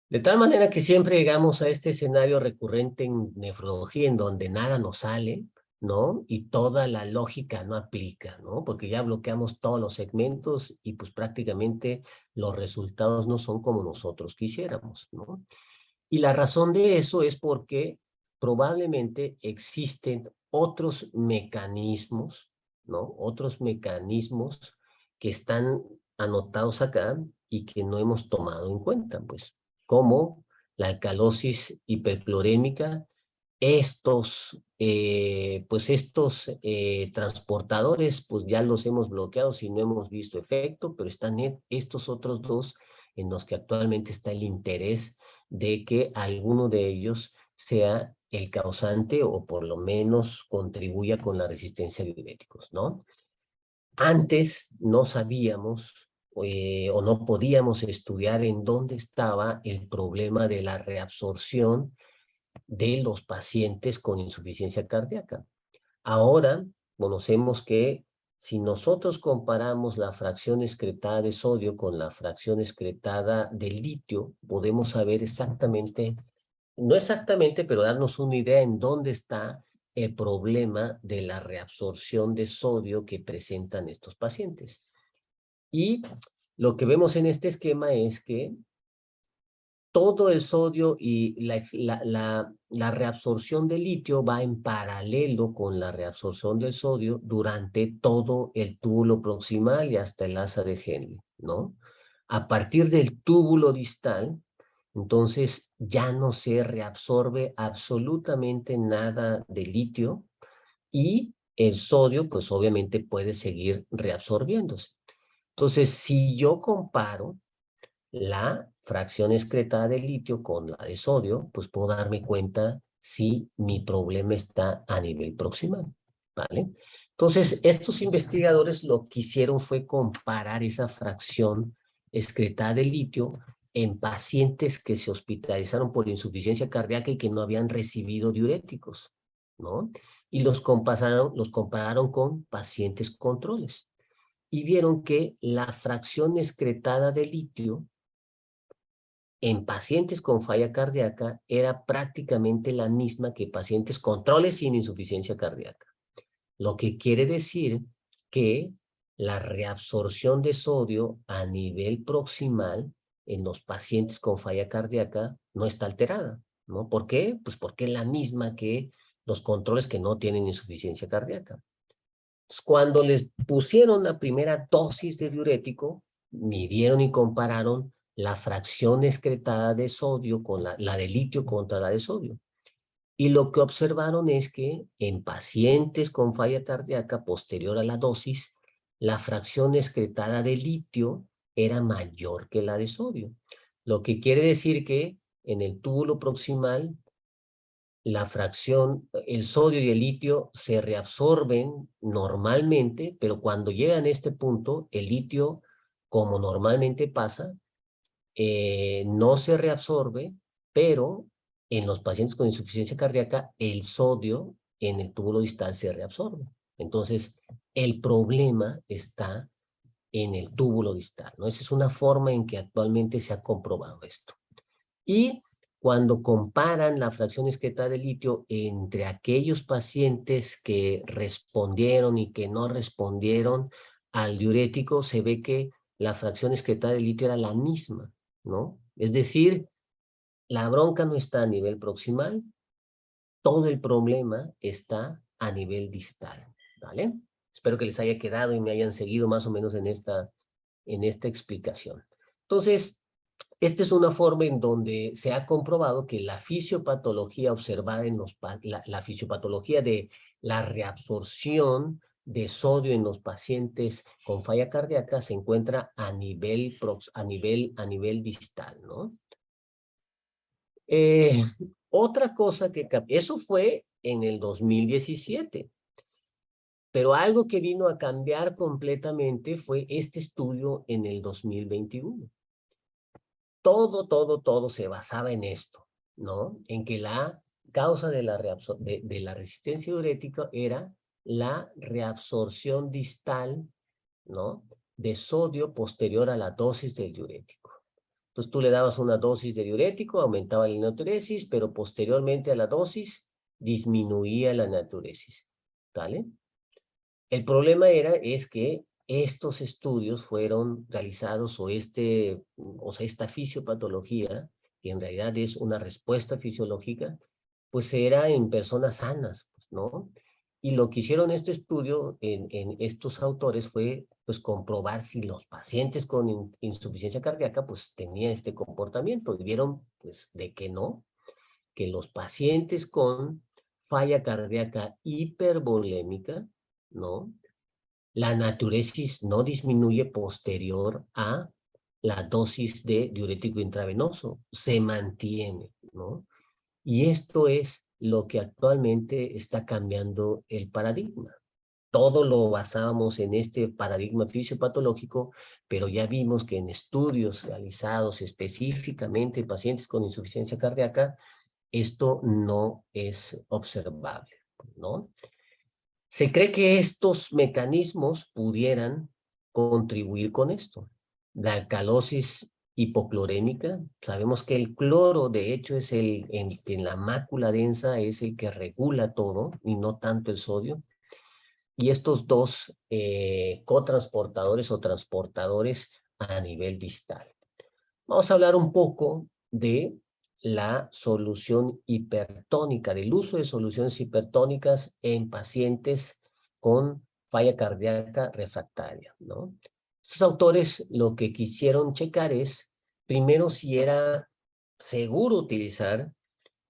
De tal manera que siempre llegamos a este escenario recurrente en nefrología en donde nada nos sale, ¿no? Y toda la lógica no aplica, ¿no? Porque ya bloqueamos todos los segmentos y pues prácticamente los resultados no son como nosotros quisiéramos, ¿no? Y la razón de eso es porque probablemente existen otros mecanismos, ¿no? Otros mecanismos que están anotados acá y que no hemos tomado en cuenta, pues, como la alcalosis hiperclorémica, estos transportadores, pues ya los hemos bloqueado si no hemos visto efecto, pero están estos otros dos en los que actualmente está el interés de que alguno de ellos sea el causante o por lo menos contribuya con la resistencia a diuréticos, ¿no? Antes no sabíamos o no podíamos estudiar en dónde estaba el problema de la reabsorción de los pacientes con insuficiencia cardíaca. Ahora conocemos que si nosotros comparamos la fracción excretada de sodio con la fracción excretada de litio, podemos saber exactamente, no exactamente, pero darnos una idea en dónde está el problema de la reabsorción de sodio que presentan estos pacientes. Y lo que vemos en este esquema es que todo el sodio y la reabsorción de litio va en paralelo con la reabsorción del sodio durante todo el túbulo proximal y hasta el asa de Henle, ¿no? A partir del túbulo distal, entonces ya no se reabsorbe absolutamente nada de litio y el sodio, pues obviamente puede seguir reabsorbiéndose. Entonces, si yo comparo la fracción excretada de litio con la de sodio, pues puedo darme cuenta si mi problema está a nivel proximal, ¿vale? Entonces, estos investigadores lo que hicieron fue comparar esa fracción excretada de litio en pacientes que se hospitalizaron por insuficiencia cardíaca y que no habían recibido diuréticos, ¿no? Y los compararon con pacientes controles. Y vieron que la fracción excretada de litio en pacientes con falla cardíaca era prácticamente la misma que pacientes controles sin insuficiencia cardíaca. Lo que quiere decir que la reabsorción de sodio a nivel proximal en los pacientes con falla cardíaca no está alterada, ¿no? ¿Por qué? Pues porque es la misma que los controles que no tienen insuficiencia cardíaca. Entonces, cuando les pusieron la primera dosis de diurético, midieron y compararon la fracción excretada de sodio con la de litio contra la de sodio. Y lo que observaron es que en pacientes con falla cardíaca posterior a la dosis, la fracción excretada de litio era mayor que la de sodio. Lo que quiere decir que en el túbulo proximal la fracción, el sodio y el litio se reabsorben normalmente, pero cuando llegan a este punto, el litio, como normalmente pasa, no se reabsorbe, pero en los pacientes con insuficiencia cardíaca, el sodio en el túbulo distal se reabsorbe. Entonces, el problema está en el túbulo distal, ¿no? Esa es una forma en que actualmente se ha comprobado esto. Y cuando comparan la fracción excretada de litio entre aquellos pacientes que respondieron y que no respondieron al diurético, se ve que la fracción excretada de litio era la misma, ¿no? Es decir, la bronca no está a nivel proximal, todo el problema está a nivel distal, ¿vale? Espero que les haya quedado y me hayan seguido más o menos en esta explicación. Entonces, esta es una forma en donde se ha comprobado que la fisiopatología observada en la fisiopatología de la reabsorción de sodio en los pacientes con falla cardíaca se encuentra a nivel distal, ¿no? Otra cosa eso fue en el 2017, pero algo que vino a cambiar completamente fue este estudio en el 2021. Todo se basaba en esto, ¿no? En que la causa de la resistencia diurética era la reabsorción distal, ¿no? De sodio posterior a la dosis del diurético. Entonces tú le dabas una dosis de diurético, aumentaba la natriuresis, pero posteriormente a la dosis disminuía la natriuresis, ¿vale? El problema es que estos estudios fueron realizados o esta fisiopatología, que en realidad es una respuesta fisiológica, pues era en personas sanas, ¿no? Y lo que hicieron este estudio en estos autores fue pues comprobar si los pacientes con insuficiencia cardíaca pues tenían este comportamiento y vieron pues de que no, que los pacientes con falla cardíaca hipervolémica, ¿no? La natriuresis no disminuye posterior a la dosis de diurético intravenoso, se mantiene, ¿no? Y esto es lo que actualmente está cambiando el paradigma. Todo lo basábamos en este paradigma fisiopatológico, pero ya vimos que en estudios realizados específicamente en pacientes con insuficiencia cardíaca, esto no es observable, ¿no? Se cree que estos mecanismos pudieran contribuir con esto. La alcalosis hipoclorémica, sabemos que el cloro de hecho es en la mácula densa es el que regula todo y no tanto el sodio. Y estos dos cotransportadores o transportadores a nivel distal. Vamos a hablar un poco de la solución hipertónica, del uso de soluciones hipertónicas en pacientes con falla cardíaca refractaria, ¿no? Estos autores lo que quisieron checar es, primero, si era seguro utilizar,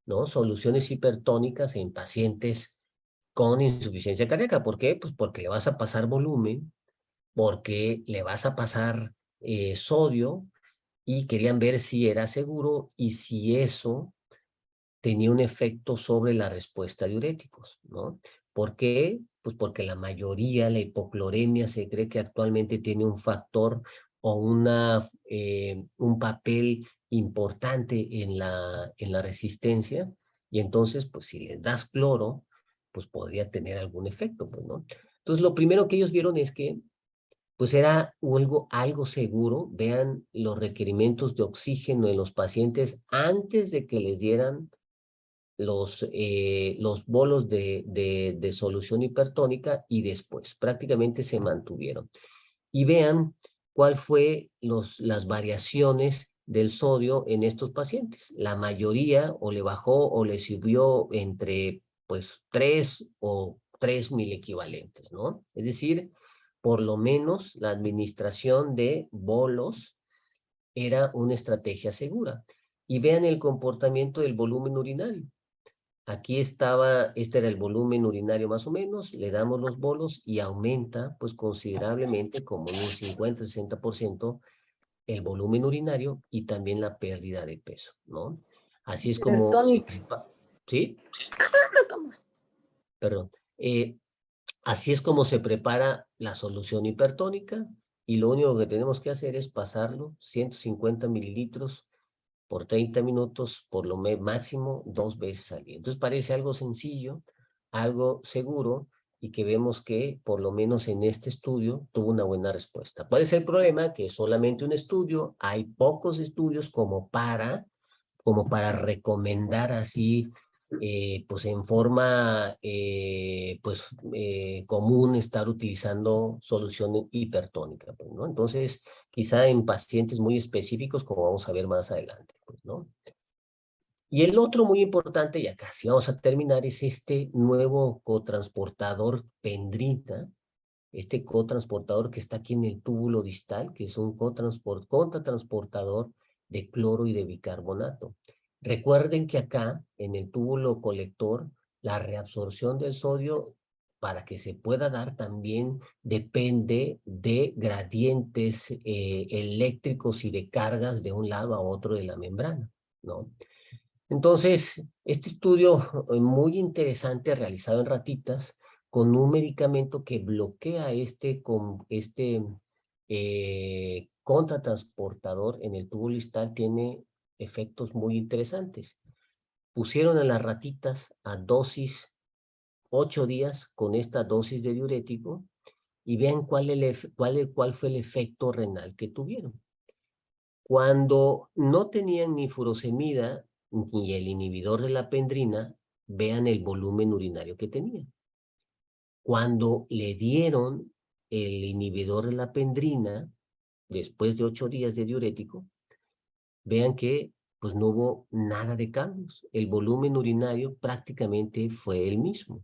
¿no?, soluciones hipertónicas en pacientes con insuficiencia cardíaca. ¿Por qué? Pues porque le vas a pasar volumen, porque le vas a pasar sodio, y querían ver si era seguro y si eso tenía un efecto sobre la respuesta a diuréticos, ¿no? ¿Por qué? Pues porque la mayoría, la hipocloremia, se cree que actualmente tiene un factor o un papel importante en la resistencia, y entonces, pues si les das cloro, pues podría tener algún efecto, pues, ¿no? Entonces, lo primero que ellos vieron es que pues era algo seguro. Vean los requerimientos de oxígeno en los pacientes antes de que les dieran los bolos de solución hipertónica y después. Prácticamente se mantuvieron. Y vean cuál fue las variaciones del sodio en estos pacientes. La mayoría o le bajó o le subió entre pues 3 o 3.000 equivalentes, ¿no? Es decir, por lo menos la administración de bolos era una estrategia segura. Y vean el comportamiento del volumen urinario. Aquí estaba, este era el volumen urinario más o menos, le damos los bolos y aumenta pues considerablemente, como en un 50-60%, el volumen urinario y también la pérdida de peso, ¿no? Así es como ¿sí? Perdón. Así es como se prepara la solución hipertónica, y lo único que tenemos que hacer es pasarlo 150 mililitros por 30 minutos, por lo máximo 2 veces al día. Entonces parece algo sencillo, algo seguro, y que vemos que por lo menos en este estudio tuvo una buena respuesta. ¿Cuál es el problema? Que es solamente un estudio, hay pocos estudios como para recomendar así, pues en forma común, estar utilizando solución hipertónica, pues, ¿no? Entonces, quizá en pacientes muy específicos, como vamos a ver más adelante, pues, ¿no? Y el otro muy importante, y acá sí vamos a terminar, es este nuevo cotransportador pendrita, este cotransportador que está aquí en el túbulo distal, que es un contratransportador de cloro y de bicarbonato. Recuerden que acá, en el túbulo colector, la reabsorción del sodio, para que se pueda dar, también depende de gradientes eléctricos y de cargas de un lado a otro de la membrana, ¿no? Entonces, este estudio muy interesante realizado en ratitas con un medicamento que bloquea este contratransportador en el tubo distal tiene efectos muy interesantes. Pusieron a las ratitas a dosis 8 días con esta dosis de diurético y vean cuál fue el efecto renal que tuvieron. Cuando no tenían ni furosemida ni el inhibidor de la pendrina, vean el volumen urinario que tenían. Cuando le dieron el inhibidor de la pendrina, después de 8 días de diurético, vean que pues no hubo nada de cambios. El volumen urinario prácticamente fue el mismo.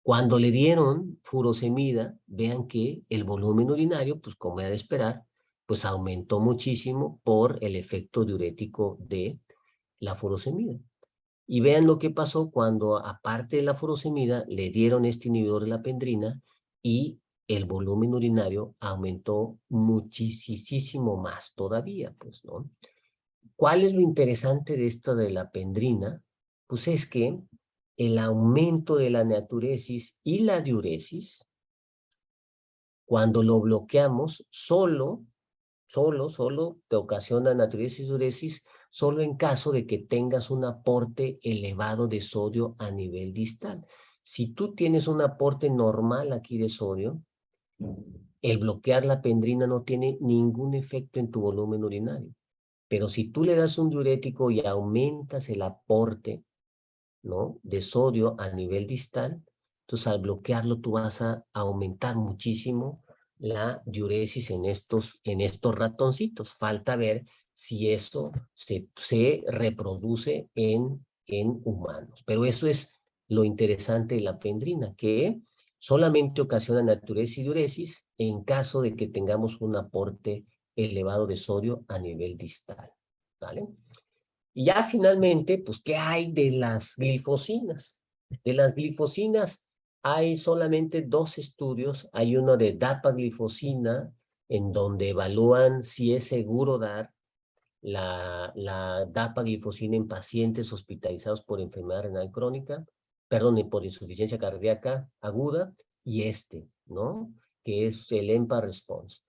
Cuando le dieron furosemida, vean que el volumen urinario, pues como era de esperar, pues aumentó muchísimo por el efecto diurético de la furosemida. Y vean lo que pasó cuando, aparte de la furosemida, le dieron este inhibidor de la pendrina y el volumen urinario aumentó muchísimo más todavía, pues, ¿no? ¿Cuál es lo interesante de esto de la pendrina? Pues es que el aumento de la natriuresis y la diuresis, cuando lo bloqueamos, solo te ocasiona natriuresis y diuresis, solo en caso de que tengas un aporte elevado de sodio a nivel distal. Si tú tienes un aporte normal aquí de sodio, el bloquear la pendrina no tiene ningún efecto en tu volumen urinario. Pero si tú le das un diurético y aumentas el aporte, ¿no?, de sodio a nivel distal, entonces al bloquearlo tú vas a aumentar muchísimo la diuresis en estos ratoncitos. Falta ver si eso se reproduce en humanos. Pero eso es lo interesante de la pendrina, que solamente ocasiona natriuresis y diuresis en caso de que tengamos un aporte elevado de sodio a nivel distal, ¿vale? Y ya finalmente, pues, ¿qué hay de las glifosinas? De las glifosinas hay solamente 2 estudios. Hay uno de dapaglifosina, en donde evalúan si es seguro dar la dapaglifosina en pacientes hospitalizados por enfermedad renal crónica, perdón, y por insuficiencia cardíaca aguda, y ¿no?, que es el EMPA Response.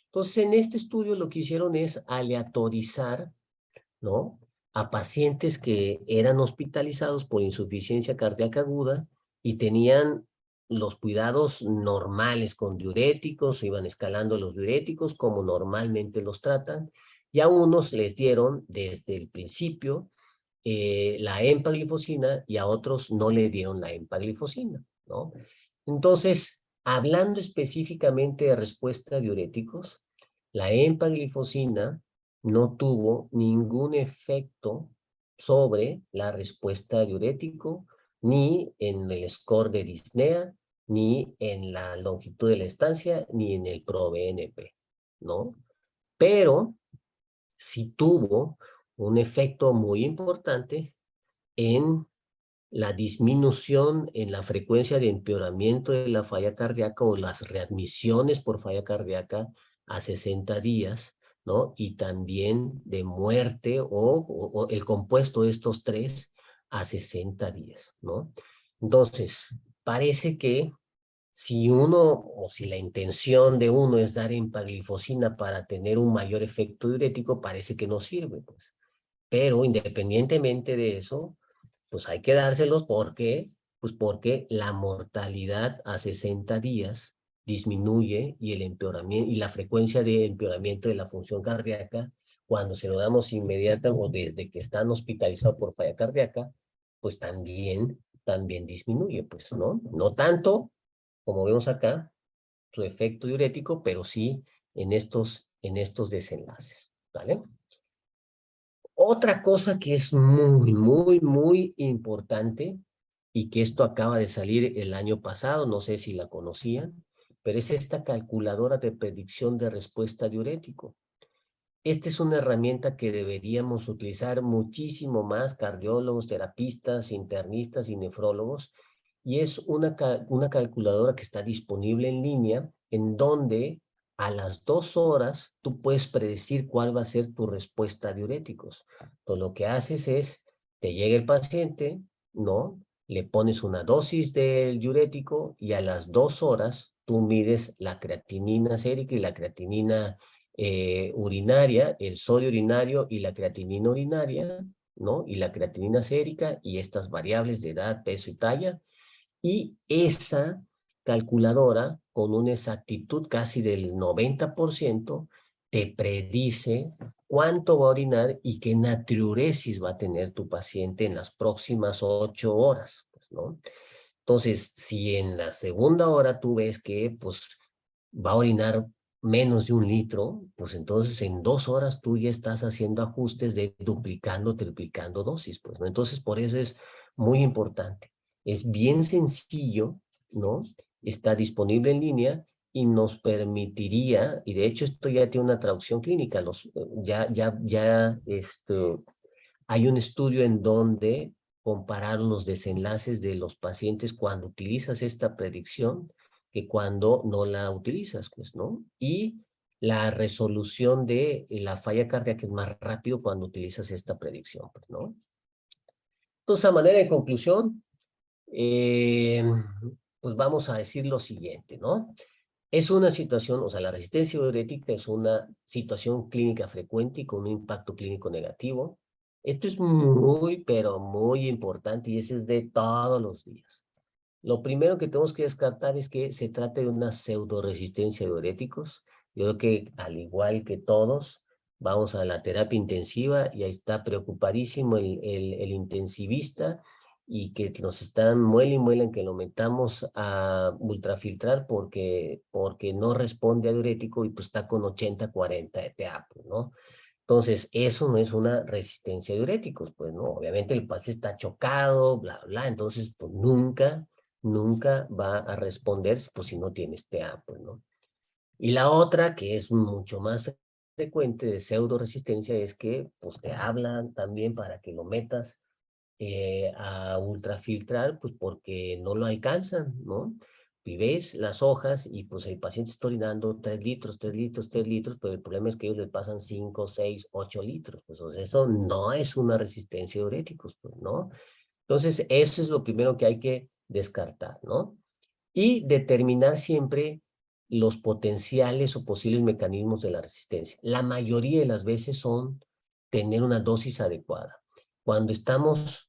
Entonces, en este estudio lo que hicieron es aleatorizar, ¿no?, a pacientes que eran hospitalizados por insuficiencia cardíaca aguda y tenían los cuidados normales con diuréticos, iban escalando los diuréticos como normalmente los tratan, y a unos les dieron desde el principio la empaglifosina y a otros no le dieron la empaglifosina, ¿no? Entonces, hablando específicamente de respuesta a diuréticos, la empaglifosina no tuvo ningún efecto sobre la respuesta diurético, ni en el score de disnea, ni en la longitud de la estancia, ni en el ProBNP, ¿no? Pero sí tuvo un efecto muy importante en la disminución en la frecuencia de empeoramiento de la falla cardíaca o las readmisiones por falla cardíaca a 60 días, ¿no? Y también de muerte o el compuesto de estos 3 a 60 días, ¿no? Entonces, parece que si uno o si la intención de uno es dar empaglifosina para tener un mayor efecto diurético, parece que no sirve, pues. Pero independientemente de eso, pues hay que dárselos porque, pues porque la mortalidad a 60 días disminuye y el empeoramiento y la frecuencia de empeoramiento de la función cardíaca cuando se lo damos inmediata o desde que están hospitalizados por falla cardíaca, pues también disminuye, pues, ¿no? No tanto, como vemos acá, su efecto diurético, pero sí en estos desenlaces, ¿vale? Otra cosa que es muy importante y que esto acaba de salir el año pasado, no sé si la conocían, pero es esta calculadora de predicción de respuesta diurético. Esta es una herramienta que deberíamos utilizar muchísimo más cardiólogos, terapistas, internistas y nefrólogos, y es una calculadora que está disponible en línea, en donde a las 2 horas tú puedes predecir cuál va a ser tu respuesta a diuréticos. Entonces lo que haces es, te llega el paciente, ¿no? Le pones una dosis del diurético y a las 2 horas tú mides la creatinina sérica y la creatinina urinaria, el sodio urinario y la creatinina urinaria, ¿no? Y la creatinina sérica y estas variables de edad, peso y talla. Y esa calculadora, con una exactitud casi del 90%, te predice cuánto va a orinar y qué natriuresis va a tener tu paciente en las próximas 8 horas, pues, ¿no? Entonces, si en la segunda hora tú ves que, pues, va a orinar menos de 1 litro, pues entonces en 2 horas tú ya estás haciendo ajustes de duplicando, triplicando dosis, pues, ¿no? Entonces, por eso es muy importante. Es bien sencillo, ¿no? Está disponible en línea y nos permitiría, y de hecho esto ya tiene una traducción clínica, hay un estudio en donde compararon los desenlaces de los pacientes cuando utilizas esta predicción que cuando no la utilizas, pues, ¿no? Y la resolución de la falla cardíaca es más rápido cuando utilizas esta predicción, pues, ¿no? Entonces, a manera de conclusión, eh, pues vamos a decir lo siguiente, ¿no? Es una situación, o sea, la resistencia diurética es una situación clínica frecuente y con un impacto clínico negativo. Esto es muy, pero muy importante y ese es de todos los días. Lo primero que tenemos que descartar es que se trate de una pseudoresistencia a diuréticos. Yo creo que al igual que todos, vamos a la terapia intensiva y ahí está preocupadísimo el intensivista y que nos están muele y muele en que lo metamos a ultrafiltrar porque no responde a diurético y pues está con 80-40 de TEA, pues, ¿no? Entonces, eso no es una resistencia a diuréticos, pues, ¿no? Obviamente el paciente está chocado, bla, bla, entonces, pues, nunca va a responder, pues, si no tienes TEA, pues, ¿no? Y la otra, que es mucho más frecuente de pseudo resistencia, es que, pues, te hablan también para que lo metas a ultrafiltrar, pues porque no lo alcanzan, ¿no? Y ves las hojas y pues el paciente está orinando 3 litros, 3 litros, 3 litros, pero el problema es que ellos le pasan 5, 6, 8 litros, pues o sea, eso no es una resistencia a diuréticos, pues, ¿no? Entonces, eso es lo primero que hay que descartar, ¿no? Y determinar siempre los potenciales o posibles mecanismos de la resistencia. La mayoría de las veces son tener una dosis adecuada. Cuando estamos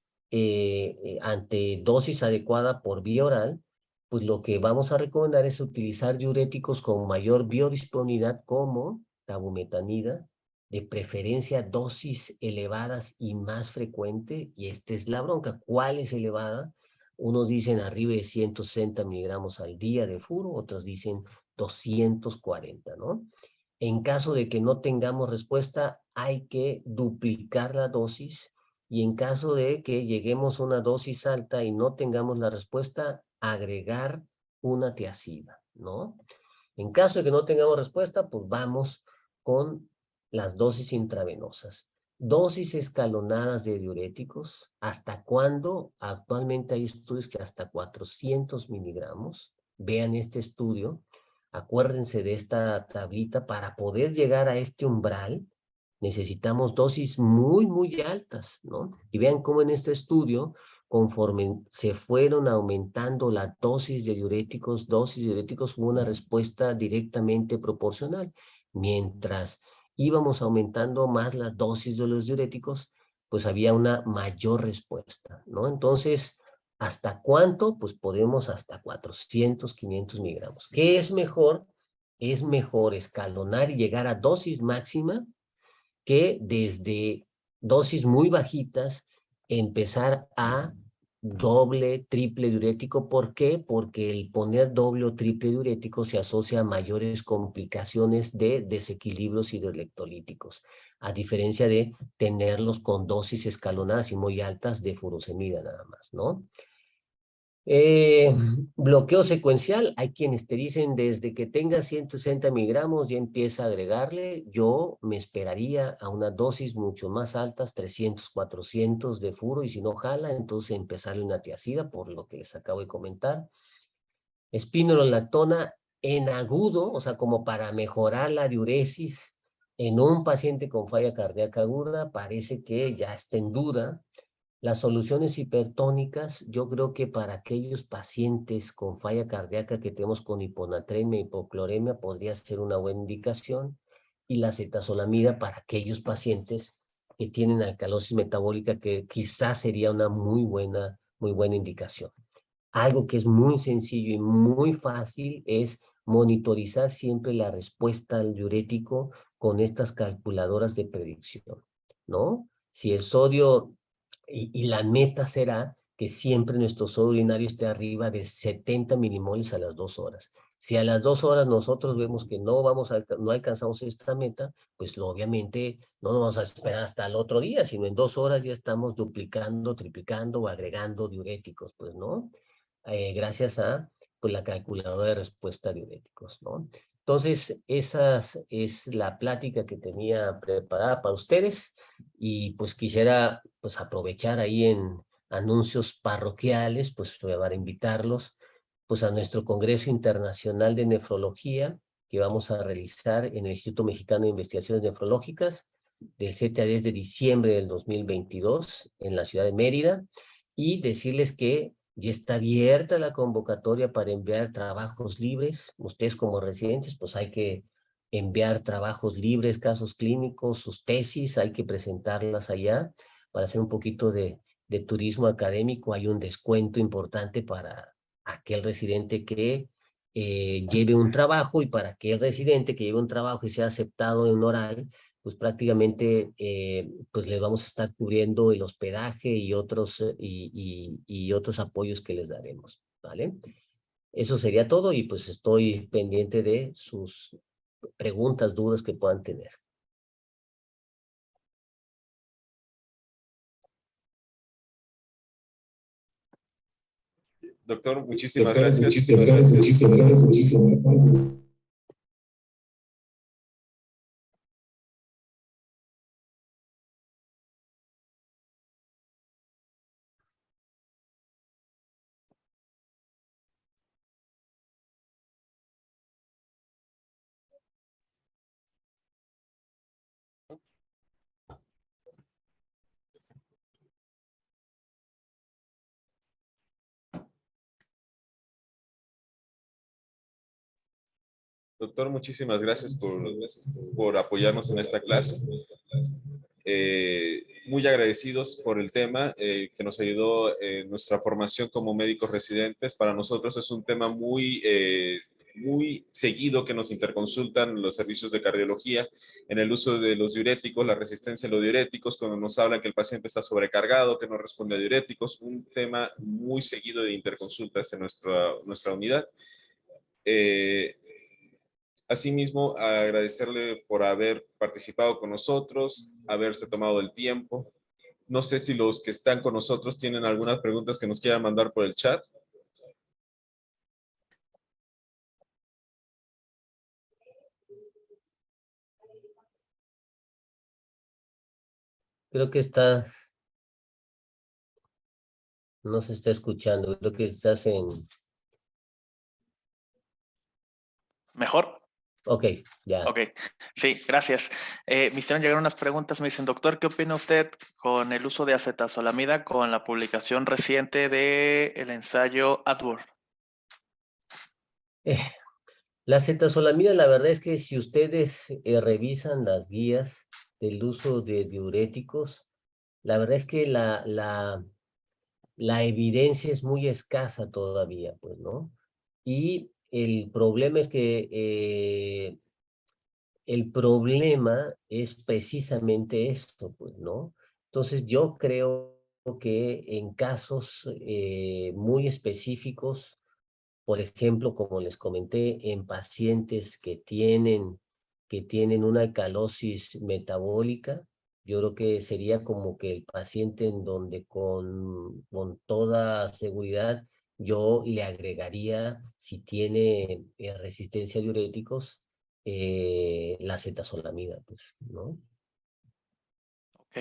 ante dosis adecuada por vía oral, pues lo que vamos a recomendar es utilizar diuréticos con mayor biodisponibilidad como tabumetanida, de preferencia dosis elevadas y más frecuente, y esta es la bronca. ¿Cuál es elevada? Unos dicen arriba de 160 miligramos al día de furo, otros dicen 240, ¿no? En caso de que no tengamos respuesta, hay que duplicar la dosis y en caso de que lleguemos a una dosis alta y no tengamos la respuesta, agregar una tiazida, ¿no? En caso de que no tengamos respuesta, pues vamos con las dosis intravenosas. Dosis escalonadas de diuréticos, ¿hasta cuándo? Actualmente hay estudios que hasta 400 miligramos. Vean este estudio, acuérdense de esta tablita, para poder llegar a este umbral necesitamos dosis muy altas, ¿no? Y vean cómo en este estudio, conforme se fueron aumentando la dosis de diuréticos, hubo una respuesta directamente proporcional. Mientras íbamos aumentando más la dosis de los diuréticos, pues había una mayor respuesta, ¿no? Entonces, ¿hasta cuánto? Pues podemos hasta 400, 500 miligramos. ¿Qué es mejor? Es mejor escalonar y llegar a dosis máxima que desde dosis muy bajitas empezar a doble, triple diurético. ¿Por qué? Porque el poner doble o triple diurético se asocia a mayores complicaciones de desequilibrios hidroelectrolíticos, a diferencia de tenerlos con dosis escalonadas y muy altas de furosemida nada más, ¿no? Eh, Bloqueo secuencial, hay quienes te dicen desde que tenga 160 miligramos ya empieza a agregarle. Yo me esperaría a una dosis mucho más altas, 300, 400 de furo, y si no jala, entonces empezarle una tiazida, por lo que les acabo de comentar. Espironolactona en agudo, o sea, como para mejorar la diuresis en un paciente con falla cardíaca aguda, parece que ya está en duda. Las soluciones hipertónicas, yo creo que para aquellos pacientes con falla cardíaca que tenemos con hiponatremia, hipocloremia, podría ser una buena indicación. Y la cetazolamida para aquellos pacientes que tienen alcalosis metabólica, que quizás sería una muy buena indicación. Algo que es muy sencillo y muy fácil es monitorizar siempre la respuesta al diurético con estas calculadoras de predicción, ¿no? Si el sodio, y la meta será que siempre nuestro sodio urinario esté arriba de 70 milimoles a las 2 horas. Si a las 2 horas nosotros vemos que no alcanzamos esta meta, pues obviamente no nos vamos a esperar hasta el otro día, sino en 2 horas ya estamos duplicando, triplicando o agregando diuréticos, pues, ¿no? Gracias a pues, la calculadora de respuesta a diuréticos, ¿no? Entonces, esa es la plática que tenía preparada para ustedes y pues quisiera pues aprovechar ahí en anuncios parroquiales, pues para invitarlos pues a nuestro Congreso Internacional de Nefrología que vamos a realizar en el Instituto Mexicano de Investigaciones Nefrológicas del 7 a 10 de diciembre del 2022 en la ciudad de Mérida, y decirles que ya está abierta la convocatoria para enviar trabajos libres. Ustedes como residentes, pues hay que enviar trabajos libres, casos clínicos, sus tesis, hay que presentarlas allá para hacer un poquito de turismo académico. Hay un descuento importante aquel residente que lleve un trabajo, y para aquel residente que lleve un trabajo y sea aceptado en oral, pues prácticamente pues le vamos a estar cubriendo el hospedaje y y otros apoyos que les daremos, ¿vale? Eso sería todo, y pues estoy pendiente de sus preguntas, dudas que puedan tener. Doctor, muchísimas gracias. Muchísimas gracias. Doctor, muchísimas gracias por apoyarnos en esta clase. Muy agradecidos por el tema que nos ayudó en nuestra formación como médicos residentes. Para nosotros es un tema muy seguido que nos interconsultan los servicios de cardiología en el uso de los diuréticos, la resistencia a los diuréticos, cuando nos hablan que el paciente está sobrecargado, que no responde a diuréticos, un tema muy seguido de interconsultas en nuestra unidad. Asimismo, agradecerle por haber participado con nosotros, haberse tomado el tiempo. No sé si los que están con nosotros tienen algunas preguntas que nos quieran mandar por el chat. Creo que no se está escuchando, creo que estás en... ¿Mejor? Ok, ya. Ok, sí, gracias. Me hicieron llegar unas preguntas, me dicen, doctor, ¿qué opina usted con el uso de acetazolamida con la publicación reciente del ensayo AdWord? La acetazolamida, la verdad es que si ustedes revisan las guías del uso de diuréticos, la verdad es que la evidencia es muy escasa todavía, pues, ¿no? Y el problema es que el problema es precisamente esto, pues, ¿no? Entonces yo creo que en casos muy específicos, por ejemplo, como les comenté, en pacientes que tienen una alcalosis metabólica, yo creo que sería como que el paciente en donde con toda seguridad yo le agregaría, si tiene resistencia a diuréticos, la acetazolamida, pues, ¿no? Ok.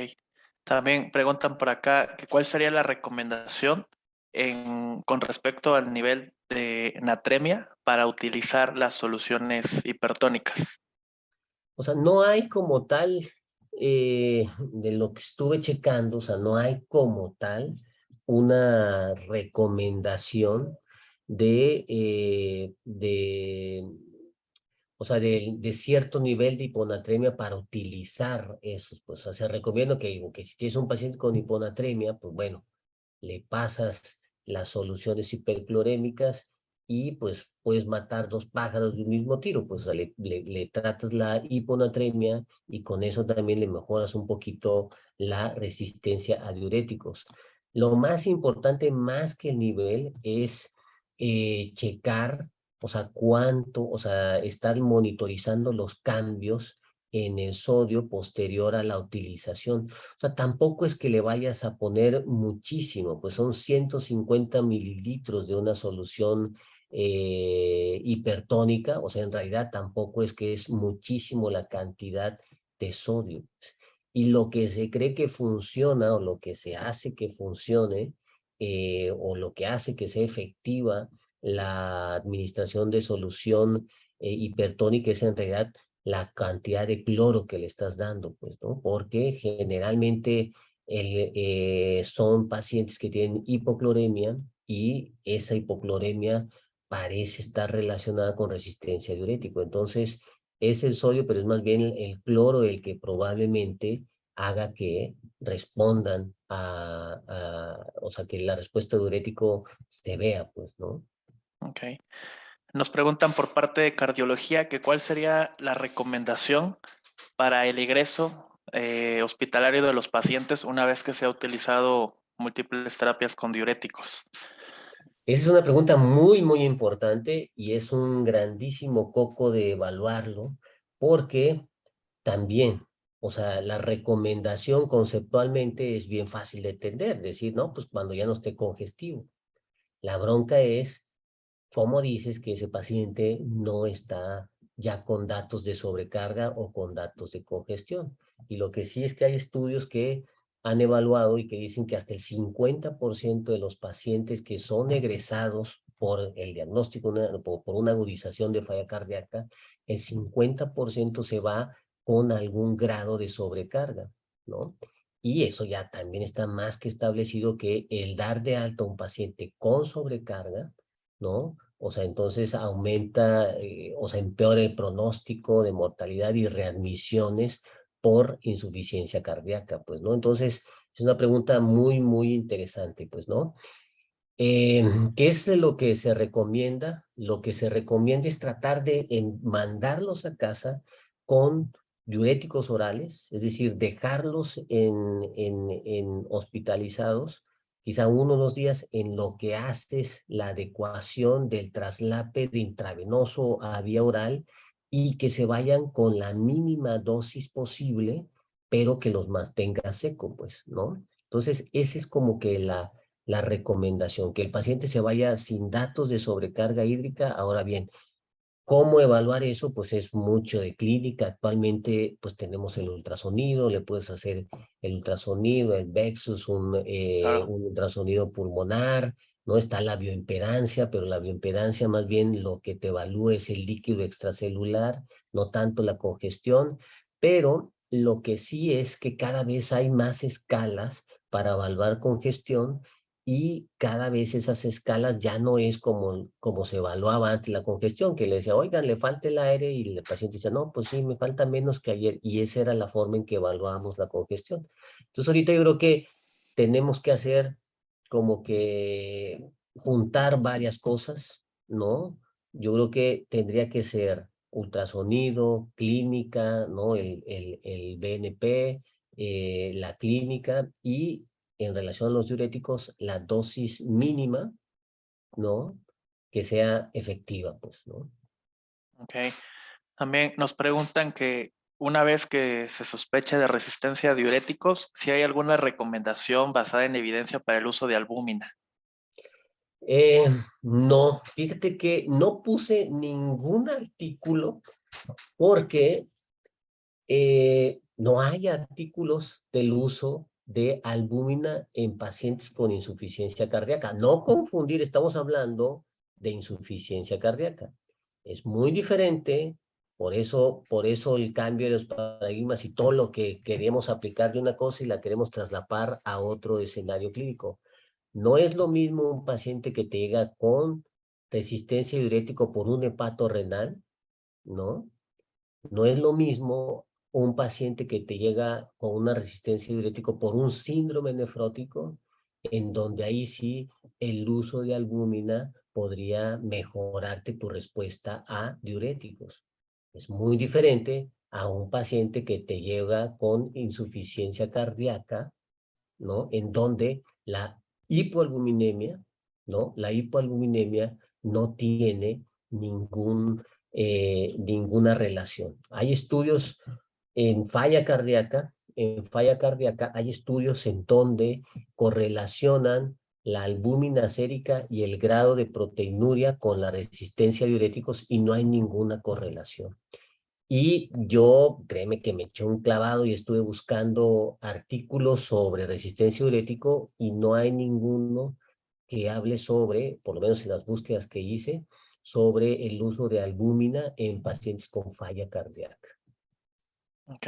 También preguntan por acá que cuál sería la recomendación con respecto al nivel de natremia para utilizar las soluciones hipertónicas. O sea, no hay como tal, de lo que estuve checando, o sea, no hay como tal una recomendación o sea, de cierto nivel de hiponatremia para utilizar esos. Pues, o sea, se recomienda que si tienes un paciente con hiponatremia, pues bueno, le pasas las soluciones hiperclorémicas y pues puedes matar dos pájaros de un mismo tiro, pues o sea, le tratas la hiponatremia y con eso también le mejoras un poquito la resistencia a diuréticos. Lo más importante, más que el nivel, es checar, o sea, o sea, estar monitorizando los cambios en el sodio posterior a la utilización. O sea, tampoco es que le vayas a poner muchísimo, pues son 150 mililitros de una solución hipertónica, o sea, en realidad tampoco es que es muchísimo la cantidad de sodio. Y lo que se cree que funciona, o lo que se hace que funcione, o lo que hace que sea efectiva la administración de solución hipertónica, es en realidad la cantidad de cloro que le estás dando, pues, ¿no? Porque generalmente son pacientes que tienen hipocloremia, y esa hipocloremia parece estar relacionada con resistencia a diurético. Entonces, es el sodio, pero es más bien el cloro el que probablemente haga que respondan o sea, que la respuesta diurético se vea, pues, ¿no? Ok. Nos preguntan por parte de cardiología que cuál sería la recomendación para el ingreso hospitalario de los pacientes una vez que se ha utilizado múltiples terapias con diuréticos. Esa es una pregunta muy, muy importante y es un grandísimo coco de evaluarlo porque también, o sea, la recomendación conceptualmente es bien fácil de entender, decir, no, pues cuando ya no esté congestivo. La bronca es cómo dices que ese paciente no está ya con datos de sobrecarga o con datos de congestión. Y lo que sí es que hay estudios que han evaluado y que dicen que hasta el 50% de los pacientes que son egresados por el diagnóstico, por una agudización de falla cardíaca, el 50% se va con algún grado de sobrecarga, ¿no? Y eso ya también está más que establecido que el dar de alta a un paciente con sobrecarga, ¿no? O sea, entonces aumenta, o sea, empeora el pronóstico de mortalidad y readmisiones por insuficiencia cardíaca, pues, ¿no? Entonces, es una pregunta muy, muy interesante, pues, ¿no? ¿Qué es lo que se recomienda? Lo que se recomienda es tratar de mandarlos a casa con diuréticos orales, es decir, dejarlos en hospitalizados, quizá 1 o 2 días, en lo que haces la adecuación del traslape de intravenoso a vía oral y que se vayan con la mínima dosis posible, pero que los mantenga seco, pues, ¿no? Entonces, ese es como que la recomendación, que el paciente se vaya sin datos de sobrecarga hídrica. Ahora bien, ¿cómo evaluar eso? Pues es mucho de clínica. Actualmente, pues tenemos el ultrasonido, le puedes hacer el ultrasonido, el Vexus, Claro. un ultrasonido pulmonar, ¿no? Está la bioimpedancia, pero la bioimpedancia más bien lo que te evalúa es el líquido extracelular, no tanto la congestión, pero lo que sí es que cada vez hay más escalas para evaluar congestión y cada vez esas escalas ya no es como se evaluaba antes la congestión, que le decía, oigan, le falta el aire, y el paciente dice, no, pues sí, me falta menos que ayer, y esa era la forma en que evaluábamos la congestión. Entonces ahorita yo creo que tenemos que hacer como que juntar varias cosas, ¿no? Yo creo que tendría que ser ultrasonido, clínica, ¿no? El BNP, la clínica, y en relación a los diuréticos, la dosis mínima, ¿no? Que sea efectiva, pues, ¿no? Ok. También nos preguntan que una vez que se sospecha de resistencia a diuréticos, si hay alguna recomendación basada en evidencia para el uso de albúmina. No, fíjate que no puse ningún artículo porque no hay artículos del uso de albúmina en pacientes con insuficiencia cardíaca. No confundir, estamos hablando de insuficiencia cardíaca. Es muy diferente, por eso el cambio de los paradigmas y todo lo que queremos aplicar de una cosa y la queremos traslapar a otro escenario clínico. No es lo mismo un paciente que te llega con resistencia diurético por un hepato renal, ¿no? No es lo mismo un paciente que te llega con una resistencia diurético por un síndrome nefrótico, en donde ahí sí el uso de albúmina podría mejorarte tu respuesta a diuréticos. Es muy diferente a un paciente que te llega con insuficiencia cardíaca, ¿no? En donde la hipoalbuminemia, ¿no? La hipoalbuminemia no tiene ninguna relación. Hay estudios en falla cardíaca hay estudios en donde correlacionan la albúmina sérica y el grado de proteinuria con la resistencia a diuréticos y no hay ninguna correlación. Y yo, créeme que me eché un clavado y estuve buscando artículos sobre resistencia a diurético y no hay ninguno que hable sobre, por lo menos en las búsquedas que hice, sobre el uso de albúmina en pacientes con falla cardíaca. Ok.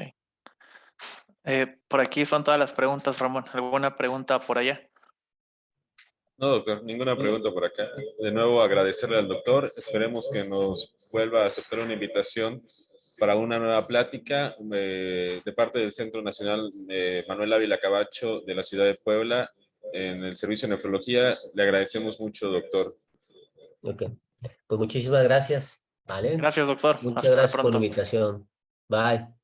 Por aquí son todas las preguntas, Ramón. ¿Alguna pregunta por allá? No, doctor, ninguna pregunta por acá. De nuevo, agradecerle al doctor. Esperemos que nos vuelva a aceptar una invitación para una nueva plática de parte del Centro Nacional Manuel Ávila Camacho de la ciudad de Puebla en el servicio de nefrología. Le agradecemos mucho, doctor. Ok. Pues muchísimas gracias. ¿Vale? Gracias, doctor. Muchas Hasta gracias por la pronto. invitación. Bye.